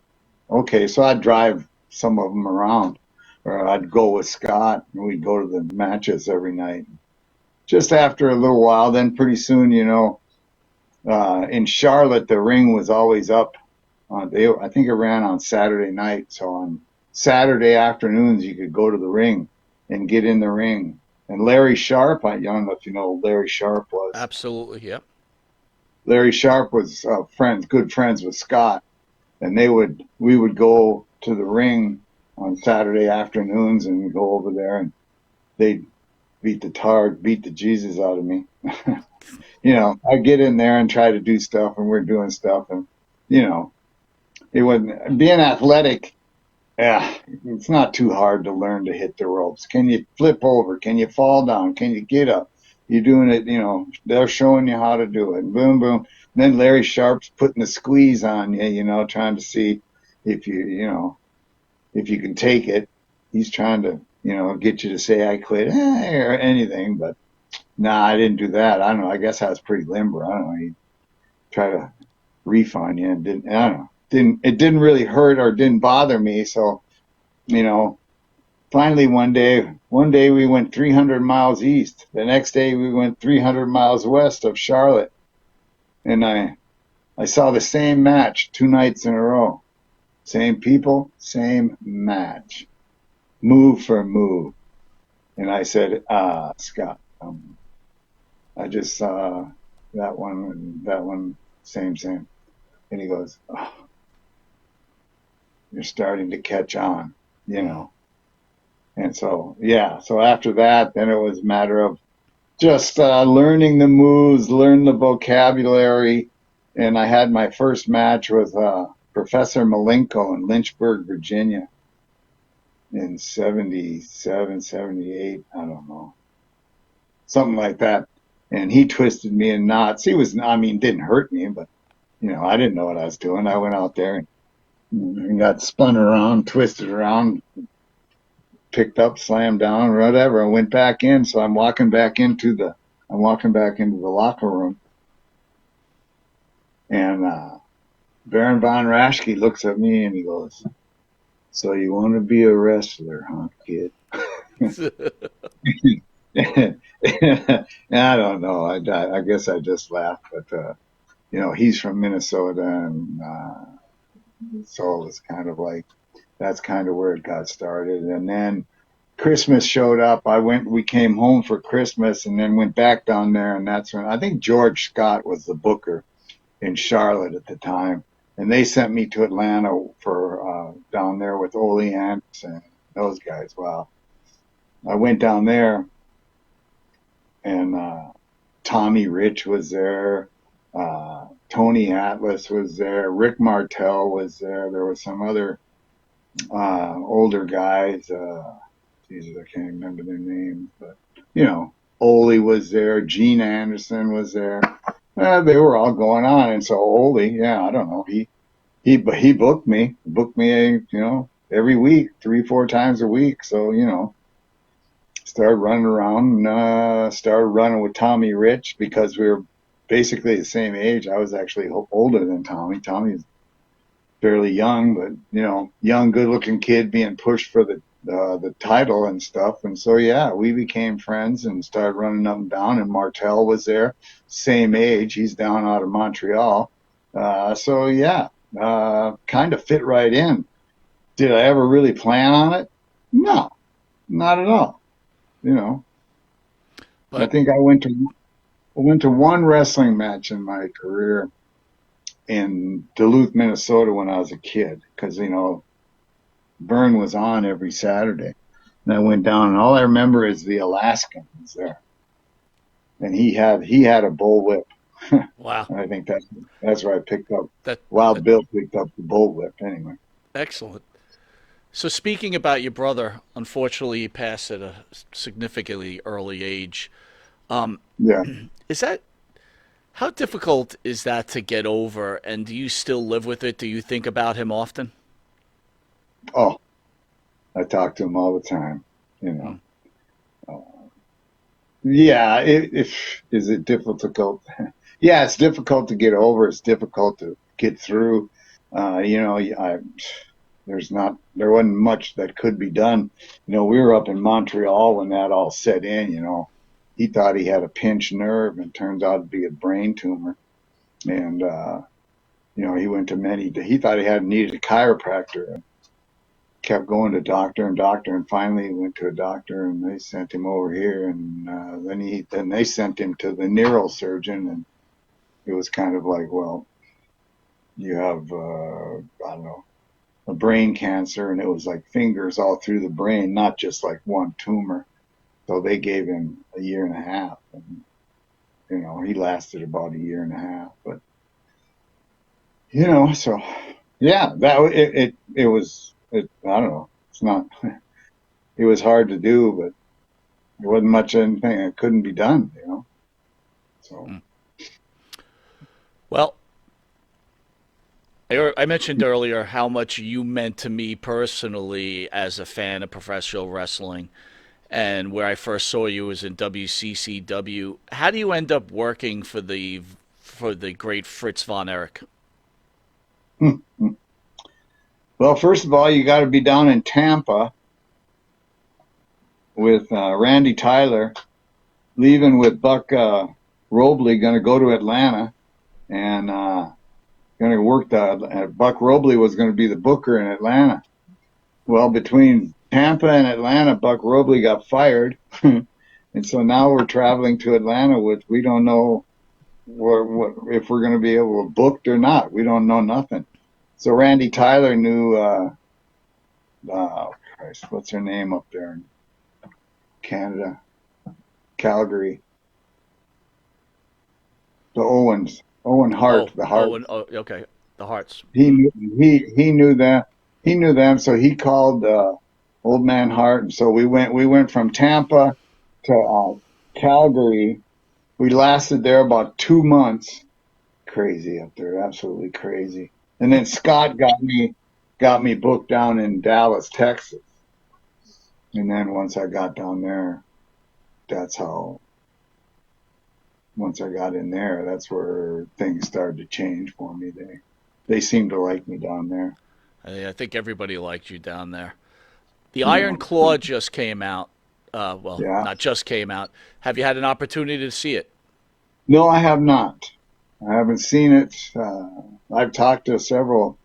okay. So I'd drive some of them around, or I'd go with Scott, and we'd go to the matches every night. Just after a little while, then pretty soon, you know, in Charlotte, the ring was always up. I think it ran on Saturday night. So on Saturday afternoons, you could go to the ring and get in the ring. And Larry Sharp, I don't know if you know who Larry Sharp was. Absolutely, yep. Larry Sharp was good friends with Scott, and we would go to the ring on Saturday afternoons and we'd go over there, and they'd beat the Jesus out of me. You know, I get in there and try to do stuff, and we're doing stuff, and you know, it wasn't being athletic. Yeah, it's not too hard to learn to hit the ropes. Can you flip over? Can you fall down? Can you get up? You're doing it, you know, they're showing you how to do it. Boom, boom. And then Larry Sharp's putting the squeeze on you, you know, trying to see if you can take it. He's trying to, you know, get you to say I quit or anything, but nah, I didn't do that. I don't know. I guess I was pretty limber. I don't know. He tried to reef on you and I don't know. It didn't really hurt or didn't bother me. So, you know, finally one day we went 300 miles east. The next day we went 300 miles west of Charlotte. And I saw the same match 2 nights in a row. Same people, same match. Move for move. And I said, Scott, I just saw that one and that one, same. And he goes, oh, you're starting to catch on, you know. And so, yeah, so after that, then it was a matter of just learning the moves, learn the vocabulary. And I had my first match with Professor Malenko in Lynchburg, Virginia in 77, 78, I don't know, something like that. And he twisted me in knots. Didn't hurt me, but, you know, I didn't know what I was doing. I went out there and got spun around, twisted around, picked up, slammed down, or whatever, and went back in. So I'm walking back into the locker room. And Baron von Raschke looks at me and he goes, so you want to be a wrestler, huh, kid? I don't know. I guess I just laughed. But, you know, he's from Minnesota, and so it's kind of like that's kind of where it got started. And then Christmas showed up. We came home for Christmas and then went back down there. And that's when I think George Scott was the booker in Charlotte at the time. And they sent me to Atlanta for down there with Ole Ants and those guys. Well, I went down there, and Tommy Rich was there. Tony Atlas was there. Rick Martel was there. There were some other older guys. Jesus, I can't remember their names, but you know, Ole was there. Gene Anderson was there. They were all going on, and so Ole, yeah, I don't know, he booked me, you know, every week, 3-4 times a week. So you know, started running around, started running with Tommy Rich because we were basically the same age. I was actually older than Tommy. Tommy's fairly young, but you know, young, good-looking kid being pushed for the title and stuff. And so yeah, we became friends and started running up and down. And Martel was there, same age. He's down out of Montreal. So yeah, kind of fit right in. Did I ever really plan on it? No, not at all. You know, but I think I went to one wrestling match in my career in Duluth, Minnesota when I was a kid, because, you know, Vern was on every Saturday. And I went down, and all I remember is the Alaskan was there. and he had a bullwhip. Wow. And I think that's where I picked up. That Wild Bill picked up the bullwhip anyway. excellent. So speaking about your brother, unfortunately he passed at a significantly early age. Yeah. Is that how difficult is that to get over? And do you still live with it? Do you think about him often? Oh, I talk to him all the time. You know. Yeah. Is it difficult? Yeah, it's difficult to get over. It's difficult to get through. You know, there wasn't much that could be done. You know, we were up in Montreal when that all set in. You know, he thought he had a pinched nerve, and turns out to be a brain tumor. And you know, he went to he thought he needed a chiropractor. And kept going to doctor and doctor, and finally he went to a doctor, and they sent him over here, and then they sent him to the neurosurgeon, and it was kind of like, well, you have I don't know, a brain cancer, and it was like fingers all through the brain, not just like one tumor. So they gave him a year and a half, and you know, he lasted about a year and a half, but you know, so yeah, it was. I don't know. It's not. It was hard to do, but there wasn't much anything that couldn't be done. You know. So. Well, I mentioned earlier how much you meant to me personally as a fan of professional wrestling, and where I first saw you was in WCCW. How do you end up working for the great Fritz von Erich? Well, first of all, you got to be down in Tampa with Randy Tyler, leaving with Buck Robley, going to go to Atlanta, and going to work Buck Robley was going to be the booker in Atlanta. Well, between Tampa and Atlanta, Buck Robley got fired, and so now we're traveling to Atlanta with, we don't know if we're going to be able to booked or not. We don't know nothing. So Randy Tyler knew, Christ, what's her name up there in Canada? Calgary. The Owen Hart, the Hart. Okay, the Hearts. He knew that. He knew them, so he called Old Man Hart, and so we went from Tampa to Calgary. We lasted there about 2 months. Crazy up there, absolutely crazy. And then Scott got me booked down in Dallas, Texas. And then once I got down there, once I got in there, that's where things started to change for me. They seemed to like me down there. I think everybody liked you down there. The Iron Claw just came out. Well, yeah. Not just came out. Have you had an opportunity to see it? No, I have not. I haven't seen it. I've talked to several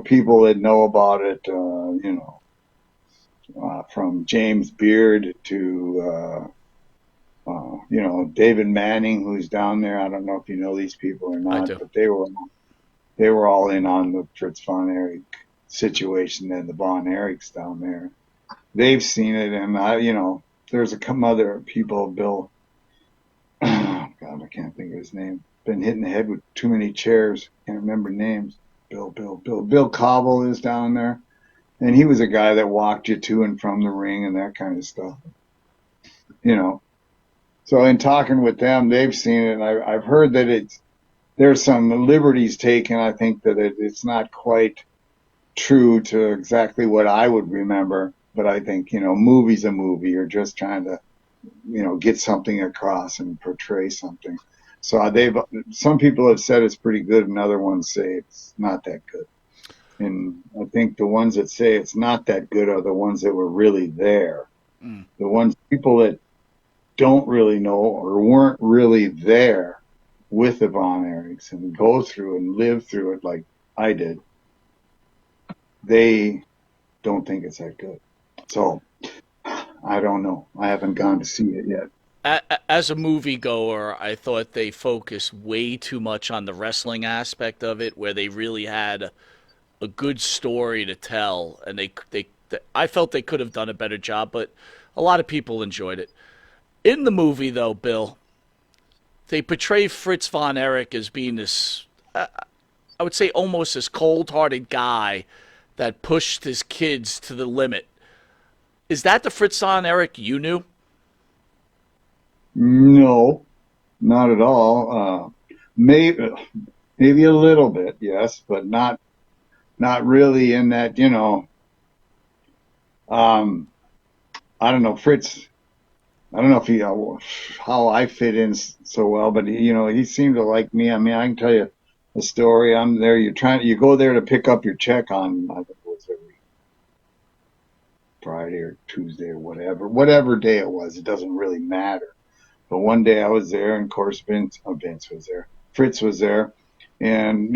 people that know about it. You know, from James Beard to you know, David Manning, who's down there. I don't know if you know these people or not, but they were all in on the Fritz von Erich situation and the von Erichs down there. They've seen it, and you know, there's some other people, Bill. God, I can't think of his name. Been hit in the head with too many chairs. Can't remember names. Bill Cobble is down there. And he was a guy that walked you to and from the ring and that kind of stuff. You know. So in talking with them, they've seen it, and I've heard that there's some liberties taken. I think that it's not quite true to exactly what I would remember. But I think, you know, movie's a movie. You're just trying to, you know, get something across and portray something. So some people have said it's pretty good, and other ones say it's not that good. And I think the ones that say it's not that good are the ones that were really there. The people that don't really know or weren't really there with the Von Erichs and go through and live through it like I did, they don't think it's that good. So I don't know. I haven't gone to see it yet. As a moviegoer, I thought they focused way too much on the wrestling aspect of it, where they really had a good story to tell, and I felt they could have done a better job, but a lot of people enjoyed it. In the movie, though, Bill, they portray Fritz von Erich as being this, I would say, almost this cold-hearted guy that pushed his kids to the limit. Is that the Fritz von Erich you knew? No, not at all. Maybe a little bit, yes, but not really in that, I don't know, Fritz. I don't know if how I fit in so well, but he seemed to like me. I mean, I can tell you a story. I'm there. You go there to pick up your check on, I think it was every Friday or Tuesday or whatever day it was. It doesn't really matter. But one day I was there, and of course Vince was there, Fritz was there, and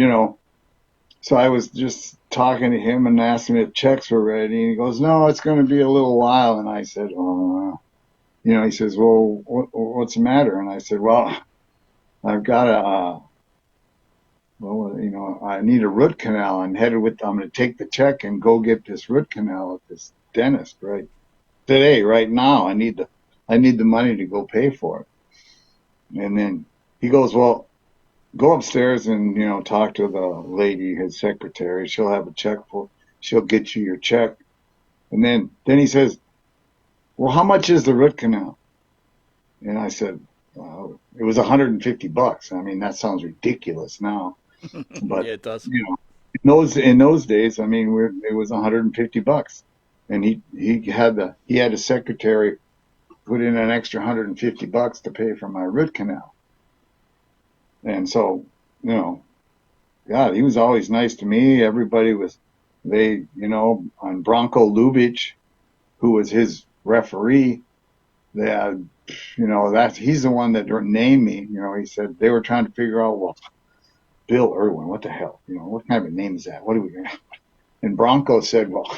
so I was just talking to him and asking him if checks were ready, and he goes, "No, it's going to be a little while." And I said, "Oh." He says, "Well, what's the matter?" And I said, "Well, I've got I need a root canal. I'm going to take the check and go get this root canal at this dentist right today, right now. I need the money to go pay for it." And then he goes, "Well, go upstairs and, talk to the lady, his secretary. She'll have a check she'll get you your check." And then he says, "Well, how much is the root canal?" And I said, "Well, it was $150. I mean, that sounds ridiculous now, but Yeah, it does. in those days, I mean, it was $150. And he had a secretary put in an extra $150 to pay for my root canal. And so, God, he was always nice to me. Everybody was, on Bronco Lubitsch, who was his referee, they had, he's the one that named me. He said they were trying to figure out, well, Bill Irwin, what the hell? What kind of a name is that? What are we going to? And Bronco said, well,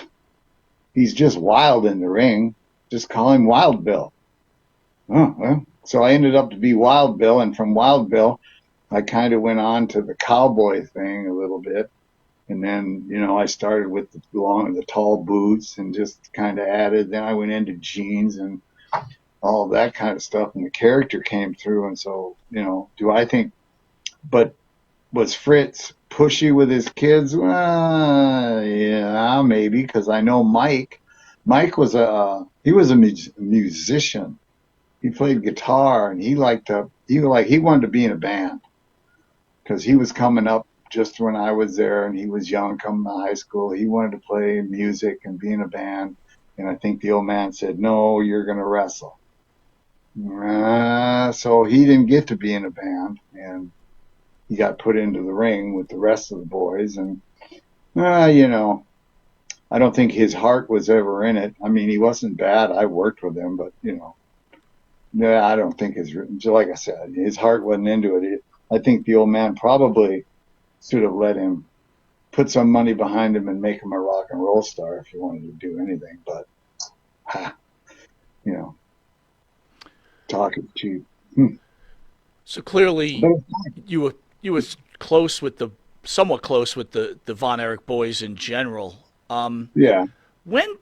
he's just wild in the ring. Just call him Wild Bill. Oh, well, so I ended up to be Wild Bill, and from Wild Bill, I kind of went on to the cowboy thing a little bit. And then, I started with the tall boots and just kind of added. Then I went into jeans and all of that kind of stuff. And the character came through. And so, do I think, but was Fritz pushy with his kids? Well, yeah, maybe, because I know Mike. Mike was he was a musician. He played guitar, and he wanted to be in a band because he was coming up just when I was there, and he was young coming to high school. He wanted to play music and be in a band, and I think the old man said, "No, you're going to wrestle." So he didn't get to be in a band, and he got put into the ring with the rest of the boys, and I don't think his heart was ever in it. I mean, he wasn't bad. I worked with him, but I don't think like I said, his heart wasn't into it. I think the old man probably should have let him put some money behind him and make him a rock and roll star if he wanted to do anything. But, talk is cheap. So clearly, you were somewhat close with the Von Erich boys in general. Yeah. When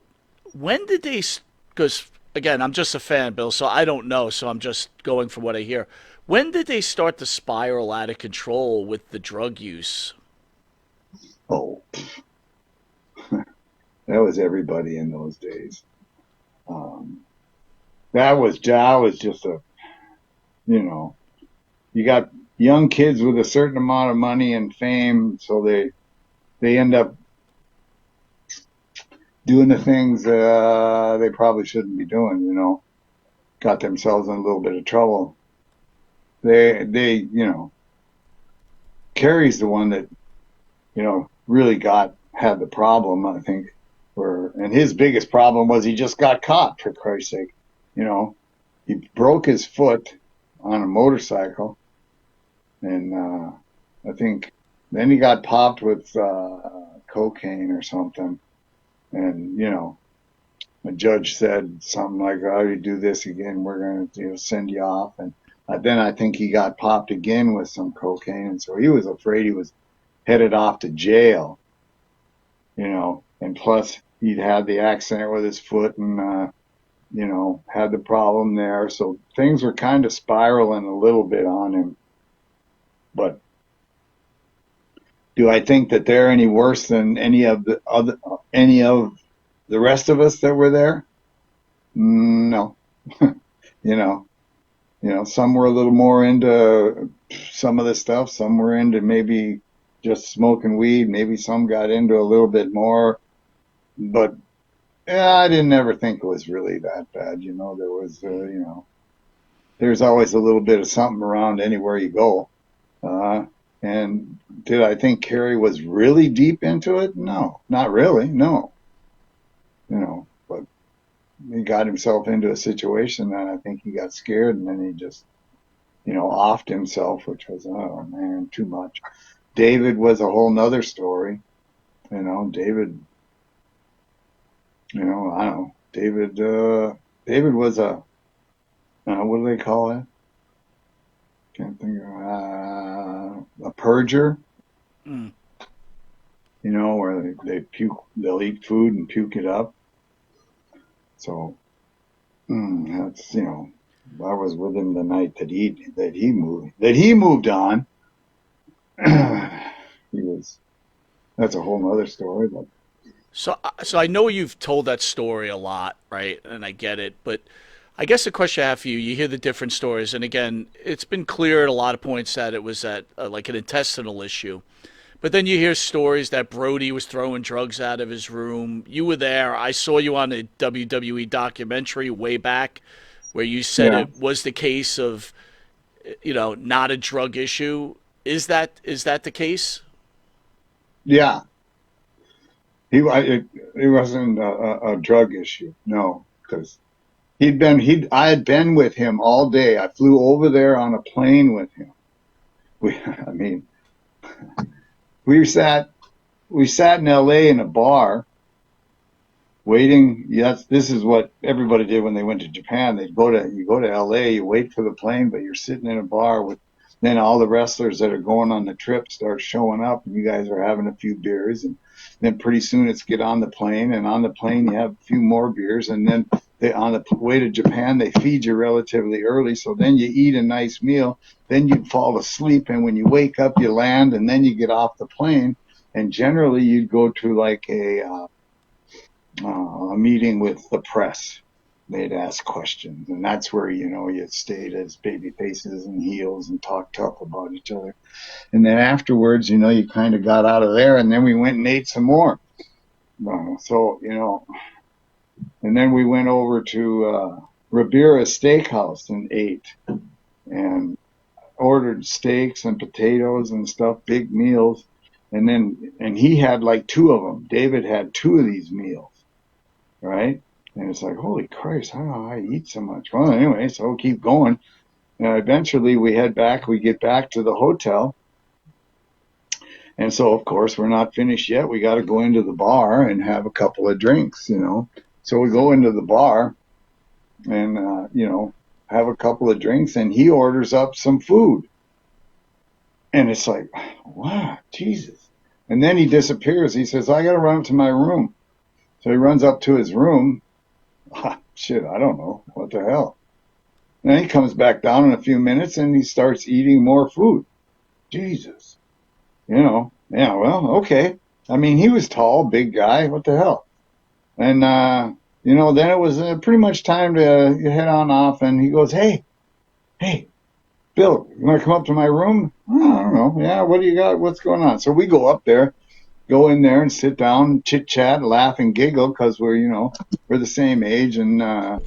did they? Because again, I'm just a fan, Bill, so I don't know. So I'm just going from what I hear. When did they start to spiral out of control with the drug use? Oh, that was everybody in those days. That was just you got young kids with a certain amount of money and fame, so they end up doing the things they probably shouldn't be doing. Got themselves in a little bit of trouble. They Kerry's the one that really had the problem, I think, and his biggest problem was he just got caught, for Christ's sake. He broke his foot on a motorcycle, and I think then he got popped with cocaine or something, and the judge said something like, "Oh, you do this again, we're going to send you off." And then I think he got popped again with some cocaine, and so he was afraid he was headed off to jail, and plus he'd had the accident with his foot, and had the problem there. So things were kind of spiraling a little bit on him. But do I think that they're any worse than any of the rest of us that were there? No. Some were a little more into some of the stuff. Some were into maybe just smoking weed. Maybe some got into a little bit more. But yeah, I didn't ever think it was really that bad. There was, there's always a little bit of something around anywhere you go. And did I think Kerry was really deep into it? No, not really. No. But he got himself into a situation that I think he got scared, and then he just, offed himself, which was, oh man, too much. David was a whole nother story. David, I don't know. David was a, what do they call it? Can't think of, a purger. Where they puke, they'll eat food and puke it up. So, that's, I was with him the night that he moved on. That's a whole other story, but. So I know you've told that story a lot, right? And I get it, but I guess the question I have for you, you hear the different stories, and again, it's been clear at a lot of points that it was like an intestinal issue. But then you hear stories that Brody was throwing drugs out of his room. You were there. I saw you on a WWE documentary way back where you said it was the case of, not a drug issue. Is that the case? Yeah. It wasn't a drug issue. No, because I had been with him all day. I flew over there on a plane with him. We sat in LA in a bar waiting. Yes, this is what everybody did when they went to Japan. You go to LA, you wait for the plane, but you're sitting in a bar with, then all the wrestlers that are going on the trip start showing up, and you guys are having a few beers, and then pretty soon it's get on the plane, and on the plane you have a few more beers, and then on the way to Japan they feed you relatively early, so then you eat a nice meal, then you'd fall asleep, and when you wake up you land, and then you get off the plane, and generally you'd go to like a meeting with the press. They'd ask questions, and that's where, you stayed as baby faces and heels and talked tough about each other. And then afterwards, you kind of got out of there, and then we went and ate some more. And then we went over to Ribera's Steakhouse and ate and ordered steaks and potatoes and stuff, big meals. And he had like two of them. David had two of these meals, right? And it's like, holy Christ, I don't know how I eat so much. Well, anyway, so we'll keep going. Eventually we get back to the hotel. And so, of course, we're not finished yet. We got to go into the bar and have a couple of drinks, So we go into the bar and, have a couple of drinks, and he orders up some food. And it's like, wow, Jesus. And then he disappears. He says, I got to run up to my room. So he runs up to his room. Shit, I don't know. What the hell? And then he comes back down in a few minutes and he starts eating more food. Jesus. Yeah, well, okay. I mean, he was tall, big guy. What the hell? And, then it was pretty much time to head on off. And he goes, hey, Bill, you want to come up to my room? Oh, I don't know. Yeah, what do you got? What's going on? So we go up there. Go in there and sit down, chit chat, laugh and giggle because we're the same age and out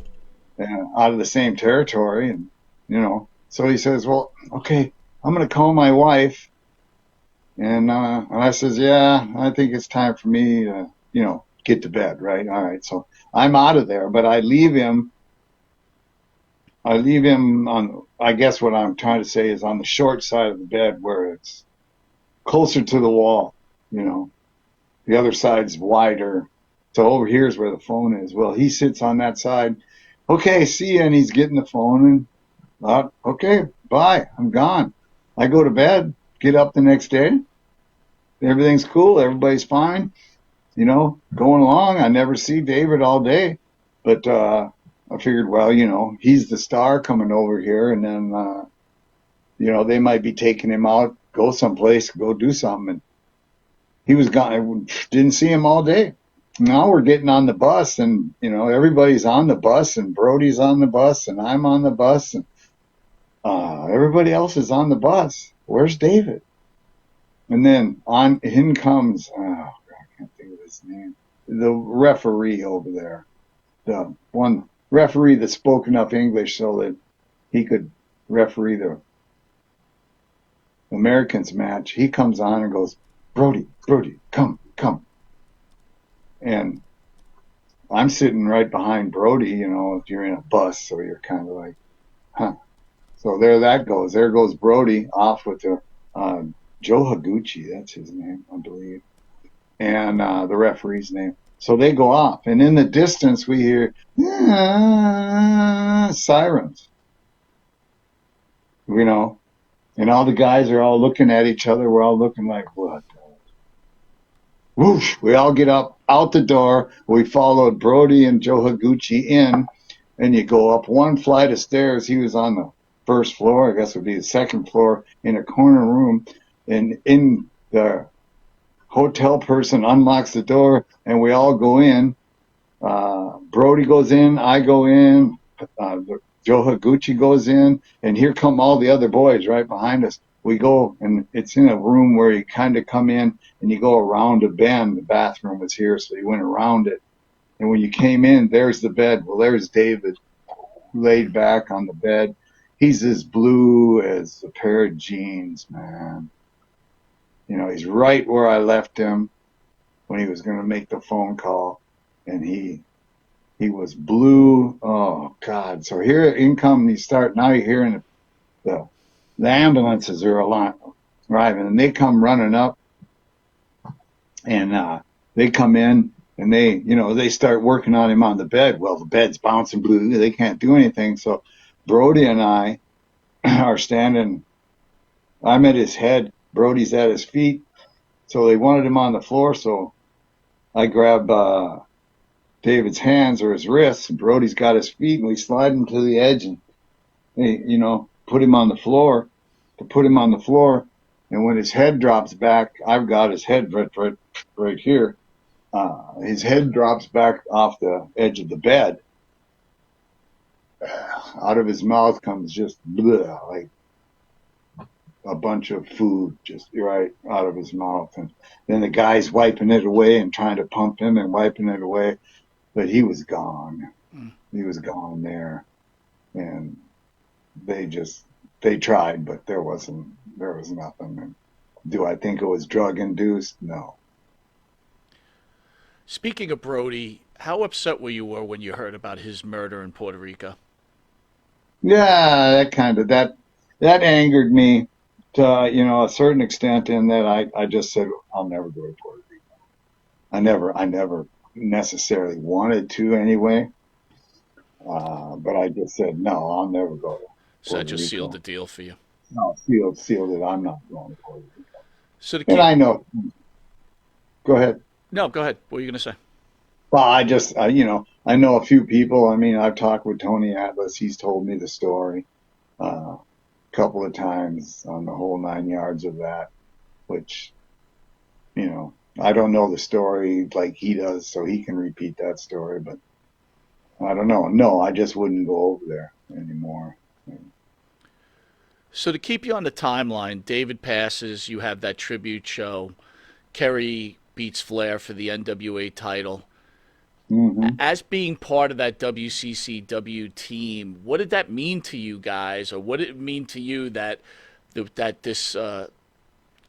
of the same territory, and So he says, "Well, okay, I'm gonna call my wife," and I says, "Yeah, I think it's time for me to get to bed, right? All right." So I'm out of there, but I leave him on. I guess what I'm trying to say is on the short side of the bed where it's closer to the wall. The other side's wider. So over here is where the phone is. Well, he sits on that side. Okay, see you. And he's getting the phone and okay, bye. I'm gone. I go to bed, get up the next day. Everything's cool. Everybody's fine. Going along. I never see David all day, but I figured, well, he's the star coming over here, and then, they might be taking him out, go someplace, go do something. And he was gone. I didn't see him all day. Now we're getting on the bus, and, everybody's on the bus, and Brody's on the bus, and I'm on the bus, and everybody else is on the bus. Where's David? And then in comes, I can't think of his name, the referee over there, the one referee that spoke enough English so that he could referee the Americans match. He comes on and goes, Brody, come. And I'm sitting right behind Brody, if you're in a bus, so you're kind of like, huh. So there that goes. There goes Brody off with the Joe Higuchi, that's his name, I believe, and the referee's name. So they go off, and in the distance we hear sirens, and all the guys are all looking at each other. We're all looking like, what? Whoosh! We all get up out the door. We followed Brody and Joe Higuchi in, and you go up one flight of stairs. He was on the first floor, I guess it would be the second floor, in a corner room, and in the hotel person unlocks the door, and we all go in. Brody goes in, I go in, Joe Higuchi goes in, and here come all the other boys right behind us. We go, and it's in a room where you kind of come in, and you go around a bend. The bathroom was here, so you went around it. And when you came in, there's the bed. Well, there's David laid back on the bed. He's as blue as a pair of jeans, man. He's right where I left him when he was going to make the phone call, and he was blue. Oh God! So here in come you start. Now you're hearing the ambulances are arriving, and they come running up, and they come in, and they start working on him on the bed. Well, the bed's bouncing blue. They can't do anything. So Brody and I are standing. I'm at his head. Brody's at his feet. So they wanted him on the floor. So I grab David's hands or his wrists, and Brody's got his feet, and we slide him to the edge and, put him on the floor. And when his head drops back, I've got his head right here. His head drops back off the edge of the bed. Out of his mouth comes just like a bunch of food just right out of his mouth. And then the guy's wiping it away and trying to pump him and wiping it away. But he was gone. He was gone there. And they tried, but there was nothing. And do I think it was drug induced? No. Speaking of Brody, how upset were you when you heard about his murder in Puerto Rico? Yeah, that angered me to a certain extent, in that I just said I'll never go to Puerto Rico. I never necessarily wanted to anyway, but I just said no, I'll never go to Puerto So that just Rico. sealed the deal for you. No, sealed it. I'm not going to Puerto Rico. So to And I know. Go ahead. No, go ahead. What were you going to say? Well, I just, I know a few people. I mean, I've talked with Tony Atlas. He's told me the story a couple of times on the whole 9 yards of that, which, I don't know the story like he does, so he can repeat that story, but I don't know. No, I just wouldn't go over there anymore. So to keep you on the timeline, David passes, you have that tribute show, Kerry beats Flair for the NWA title. Mm-hmm. As being part of that WCCW team, what did that mean to you guys, or what did it mean to you that this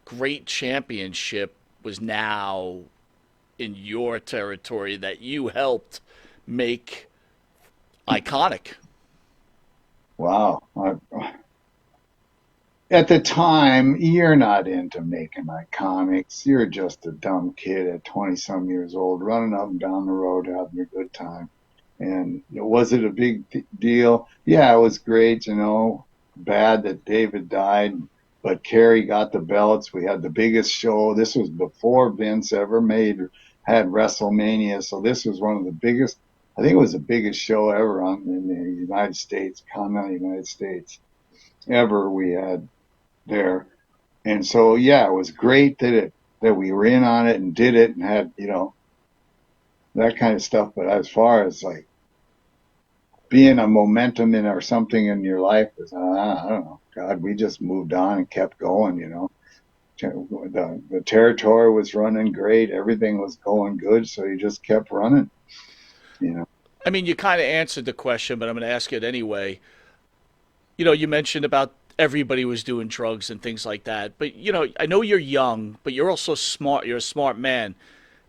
great championship was now in your territory, that you helped make iconic? Wow. At the time, you're not into making iconics. You're just a dumb kid at 20-some years old, running up and down the road, having a good time. And was it a big deal? Yeah, it was great, bad that David died, but Kerry got the belts. We had the biggest show. This was before Vince ever had WrestleMania, so this was one of the biggest I think it was the biggest show ever in the United States, continental United States, ever we had there. And so, yeah, it was great that we were in on it and did it and had, that kind of stuff. But as far as like being a momentum in or something in your life, I don't know. God, we just moved on and kept going, The territory was running great. Everything was going good. So you just kept running, I mean, you kind of answered the question, but I'm going to ask it anyway. You mentioned about everybody was doing drugs and things like that. But, I know you're young, but you're also smart. You're a smart man.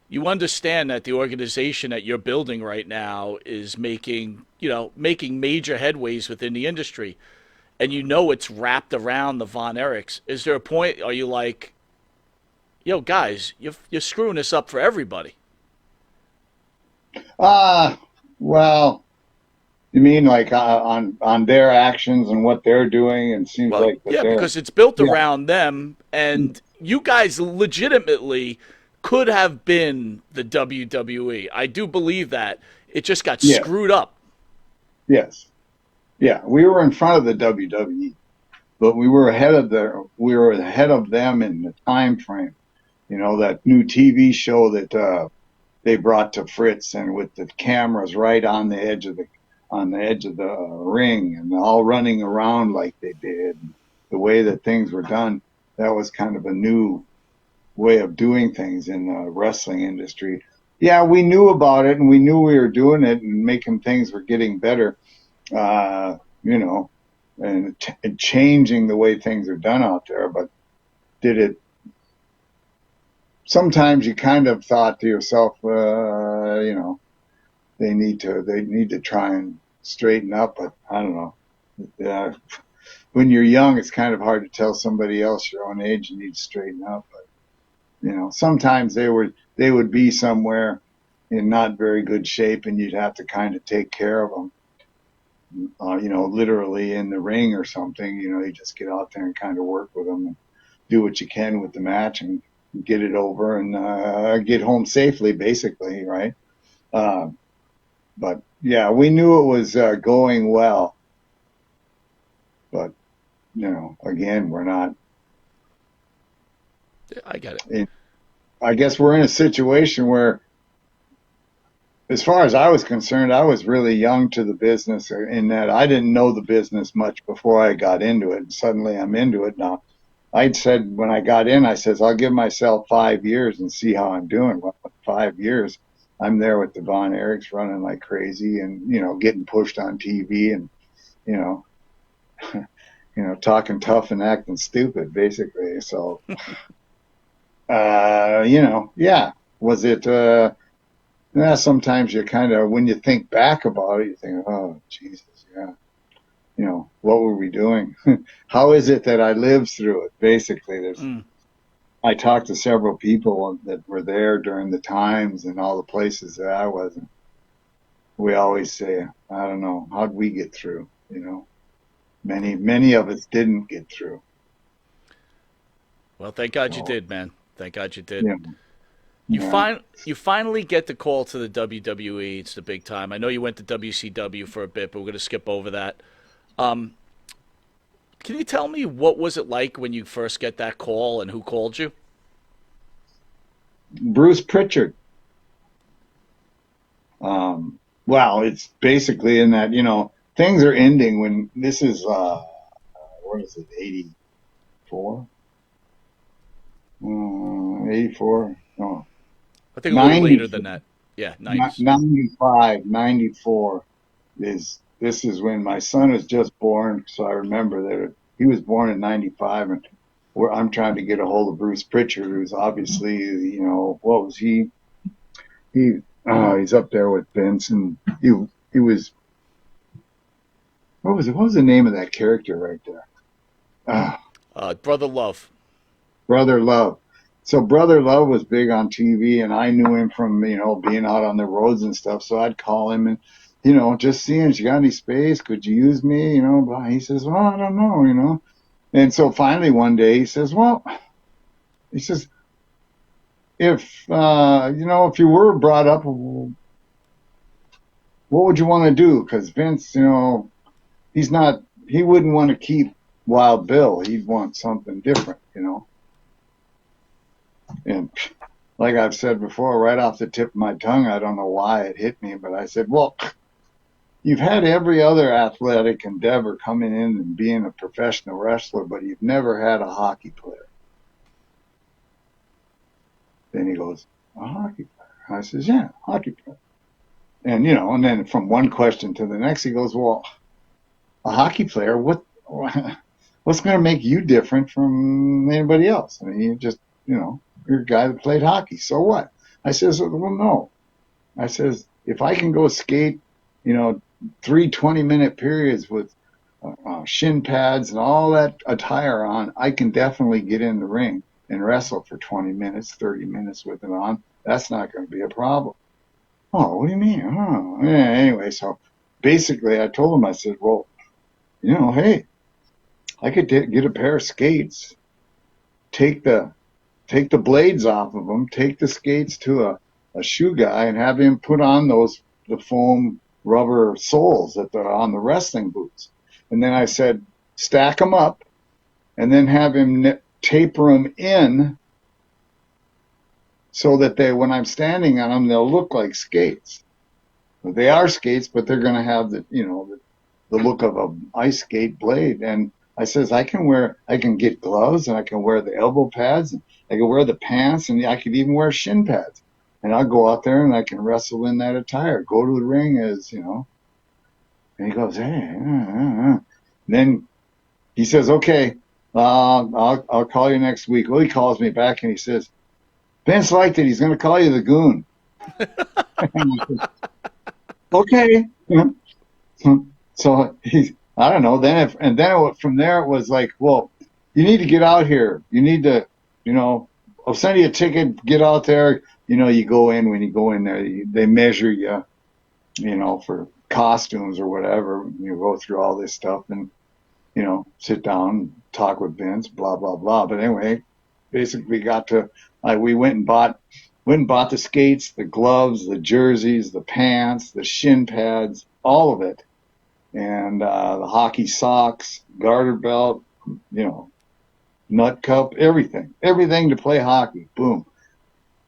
You understand that the organization that you're building right now is making major headways within the industry. And it's wrapped around the Von Erichs. Is there a point, are you like, guys, you're screwing this up for everybody? Well, you mean like on their actions and what they're doing, and seems Well, like that yeah, they're because it's built yeah around them, and you guys legitimately could have been the WWE. I do believe that. It just got yeah screwed up. yes yeah we were in front of the WWE, but we were ahead of them in the time frame. That new TV show that they brought to Fritz, and with the cameras right on the edge of the ring, and all running around like they did, the way that things were done, that was kind of a new way of doing things in the wrestling industry. Yeah, we knew about it, and we knew we were doing it and making things were getting better, uh, you know, and changing the way things are done out there. But did it? Sometimes you kind of thought to yourself, they need to try and straighten up. But I don't know. When you're young, it's kind of hard to tell somebody else your own age you need to straighten up. But sometimes they would be somewhere in not very good shape, and you'd have to kind of take care of them. Literally in the ring or something. You just get out there and kind of work with them and do what you can with the match and get it over and get home safely, basically, right? But yeah, we knew it was going well, but again, we're not. I get it. I guess we're in a situation where, as far as I was concerned, I was really young to the business in that I didn't know the business much before I got into it. And suddenly I'm into it now. I'd said when I got in, I says, I'll give myself 5 years and see how I'm doing. Well, 5 years, I'm there with the Von Erichs running like crazy and, getting pushed on TV and, talking tough and acting stupid, basically. So, yeah, was it, sometimes you kind of, when you think back about it, you think, oh, Jesus, yeah. What were we doing? How is it that I lived through it? Basically, I talked to several people that were there during the times and all the places that I was. And we always say, I don't know, how'd we get through? Many of us didn't get through. Well, thank God you did, man. Thank God you did. Yeah. You finally get the call to the WWE. It's the big time. I know you went to WCW for a bit, but we're going to skip over that. Can you tell me what was it like when you first get that call and who called you? Bruce Pritchard. Well, it's basically in that, things are ending when this is, what is it, 84? 84? No. I think a little later than that. Yeah, 90s. 95, 94 this is when my son was just born, so I remember that he was born in 95, and I'm trying to get a hold of Bruce Pritchard, who's obviously, what was he? He's up there with Vince, and he was, what was the name of that character right there? Brother Love. Brother Love. So Brother Love was big on TV, and I knew him from, being out on the roads and stuff. So I'd call him and, just seeing, you got any space? Could you use me? But he says, well, I don't know, And so finally one day he says, if, if you were brought up what would you want to do? Because Vince, he wouldn't want to keep Wild Bill. He'd want something different, And like I've said before, right off the tip of my tongue, I don't know why it hit me, but I said, well, you've had every other athletic endeavor coming in and being a professional wrestler, but you've never had a hockey player. Then he goes, a hockey player? I says, yeah, hockey player. And, and then from one question to the next, he goes, well, a hockey player, what's going to make you different from anybody else? I mean, you're a guy that played hockey. So what? I says, well, no. I says, if I can go skate, 3 20-minute periods with shin pads and all that attire on, I can definitely get in the ring and wrestle for 20 minutes, 30 minutes with it on. That's not going to be a problem. Oh, what do you mean? Oh, yeah, anyway, so basically I told him, I said, well, hey, I could get a pair of skates, take the blades off of them, take the skates to a shoe guy and have him put on the foam rubber soles that are on the wrestling boots. And then I said, stack them up and then have him taper them in so that when I'm standing on them, they'll look like skates. They are skates, but they're going to have the look of an ice skate blade. And I says, I can get gloves and I can wear the elbow pads and I can wear the pants and I could even wear shin pads. And I'll go out there and I can wrestle in that attire, go to the ring as, And he goes, hey. Then he says, okay, I'll call you next week. Well, he calls me back and he says, Vince liked it. He's going to call you the Goon. Okay. So I don't know. From there it was like, well, you need to get out here. You need to, I'll send you a ticket. Get out there. You go in. When you go in there, they measure you, for costumes or whatever. You go through all this stuff and, sit down, talk with Vince, blah blah blah. But anyway, basically we went and bought the skates, the gloves, the jerseys, the pants, the shin pads, all of it. And the hockey socks, garter belt, nut cup, everything to play hockey. Boom.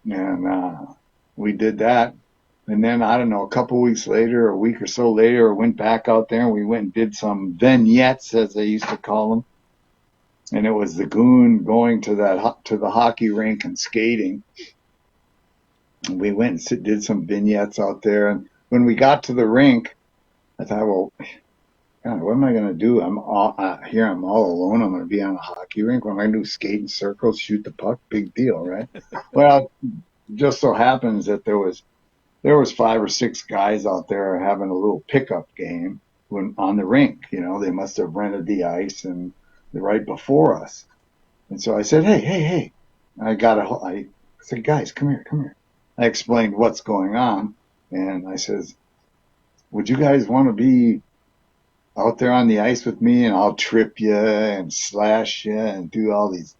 And we did that. And then, I don't know, a couple weeks later, a week or so later, I went back out there and we went and did some vignettes, as they used to call them. And it was the Goon going to the hockey rink and skating. And we went and did some vignettes out there. And when we got to the rink, I thought, well, God, what am I going to do? I'm all alone. I'm going to be on a hockey rink. What am I going to do? Skate in circles, shoot the puck? Big deal, right? Well, it just so happens that there was 5 or 6 guys out there having a little pickup game on the rink. They must have rented the ice and right before us. And so I said, hey. I said, guys, come here. I explained what's going on. And I says, would you guys want to be out there on the ice with me and I'll trip you and slash you and do all these,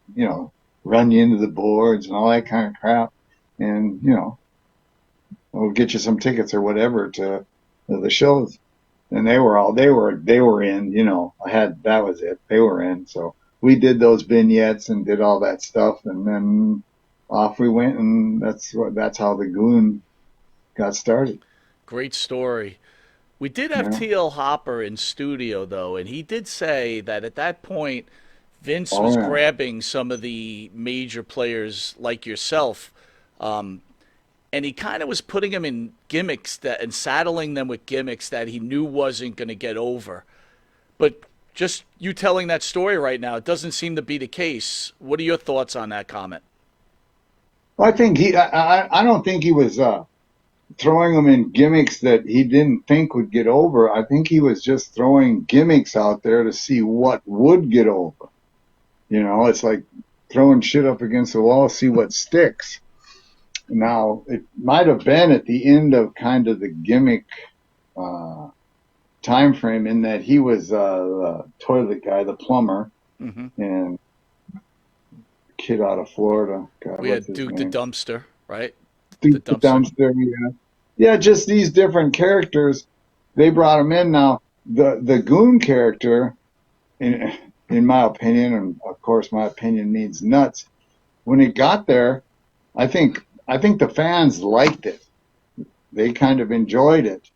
run you into the boards and all that kind of crap. And, we'll get you some tickets or whatever to the shows. And they were in, that was it. They were in. So we did those vignettes and did all that stuff. And then off we went. And that's how the Goon got started. Great story. We did have T.L. Hopper in studio, though, and he did say that at that point, Vince was grabbing some of the major players like yourself, and he kind of was putting them in gimmicks and saddling them with gimmicks that he knew wasn't going to get over. But just you telling that story right now, it doesn't seem to be the case. What are your thoughts on that comment? Well, I think I don't think he was throwing them in gimmicks that he didn't think would get over. I think he was just throwing gimmicks out there to see what would get over. It's like throwing shit up against the wall, see what sticks. Now, it might have been at the end of kind of the gimmick time frame in that he was the toilet guy, the plumber, and kid out of Florida. God, we had Duke the Dumpster, right? The dumpster, yeah. Yeah, just these different characters. they brought him in. Now, the Goon character, in my opinion, and of course my opinion means nuts, when it got there, I think the fans liked it. They kind of enjoyed it.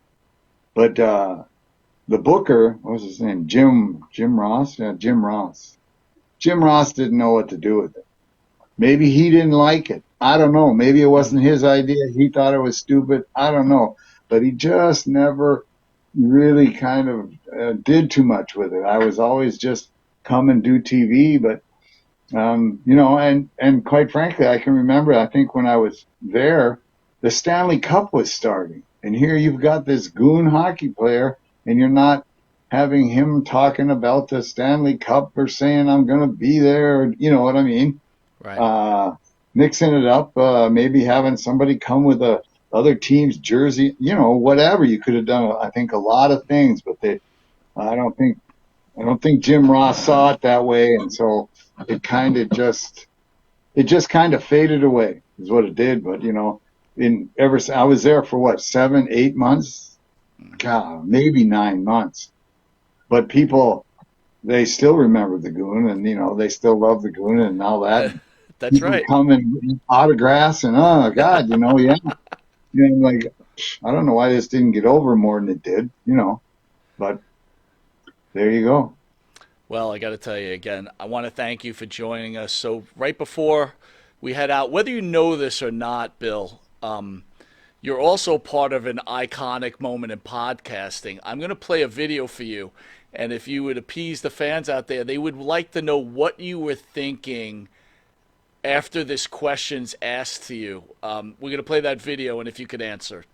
But the booker, what was his name? Jim Ross? Yeah, Jim Ross. Jim Ross didn't know what to do with it. Maybe he didn't like it. I don't know. Maybe it wasn't his idea. He thought it was stupid. I don't know. But he just never really kind of did too much with it. I was always just come and do TV, but you know, and quite frankly, I can remember, I think when I was there, the Stanley Cup was starting. And here you've got this Goon hockey player, and you're not having him talking about the Stanley Cup or saying, I'm going to be there. Or, you know what I mean? Right. Mixing it up, maybe having somebody come with a other team's jersey, you know, whatever. You could have done, I think, a lot of things, but I don't think Jim Ross saw it that way. And so it just kind of faded away is what it did. But, you know, I was there for what, 7, 8 months? God, maybe 9 months. But people, they still remember the Goon, and, you know, they still love the Goon and all that. That's people right. come and autographs and, oh, God, you know, yeah. And like, I don't know why this didn't get over more than it did, you know. But there you go. Well, I got to tell you again, I want to thank you for joining us. So right before we head out, whether you know this or not, Bill, you're also part of an iconic moment in podcasting. I'm going to play a video for you, and if you would appease the fans out there, they would like to know what you were thinking after this question's asked to you. We're going to play that video, and if you could answer.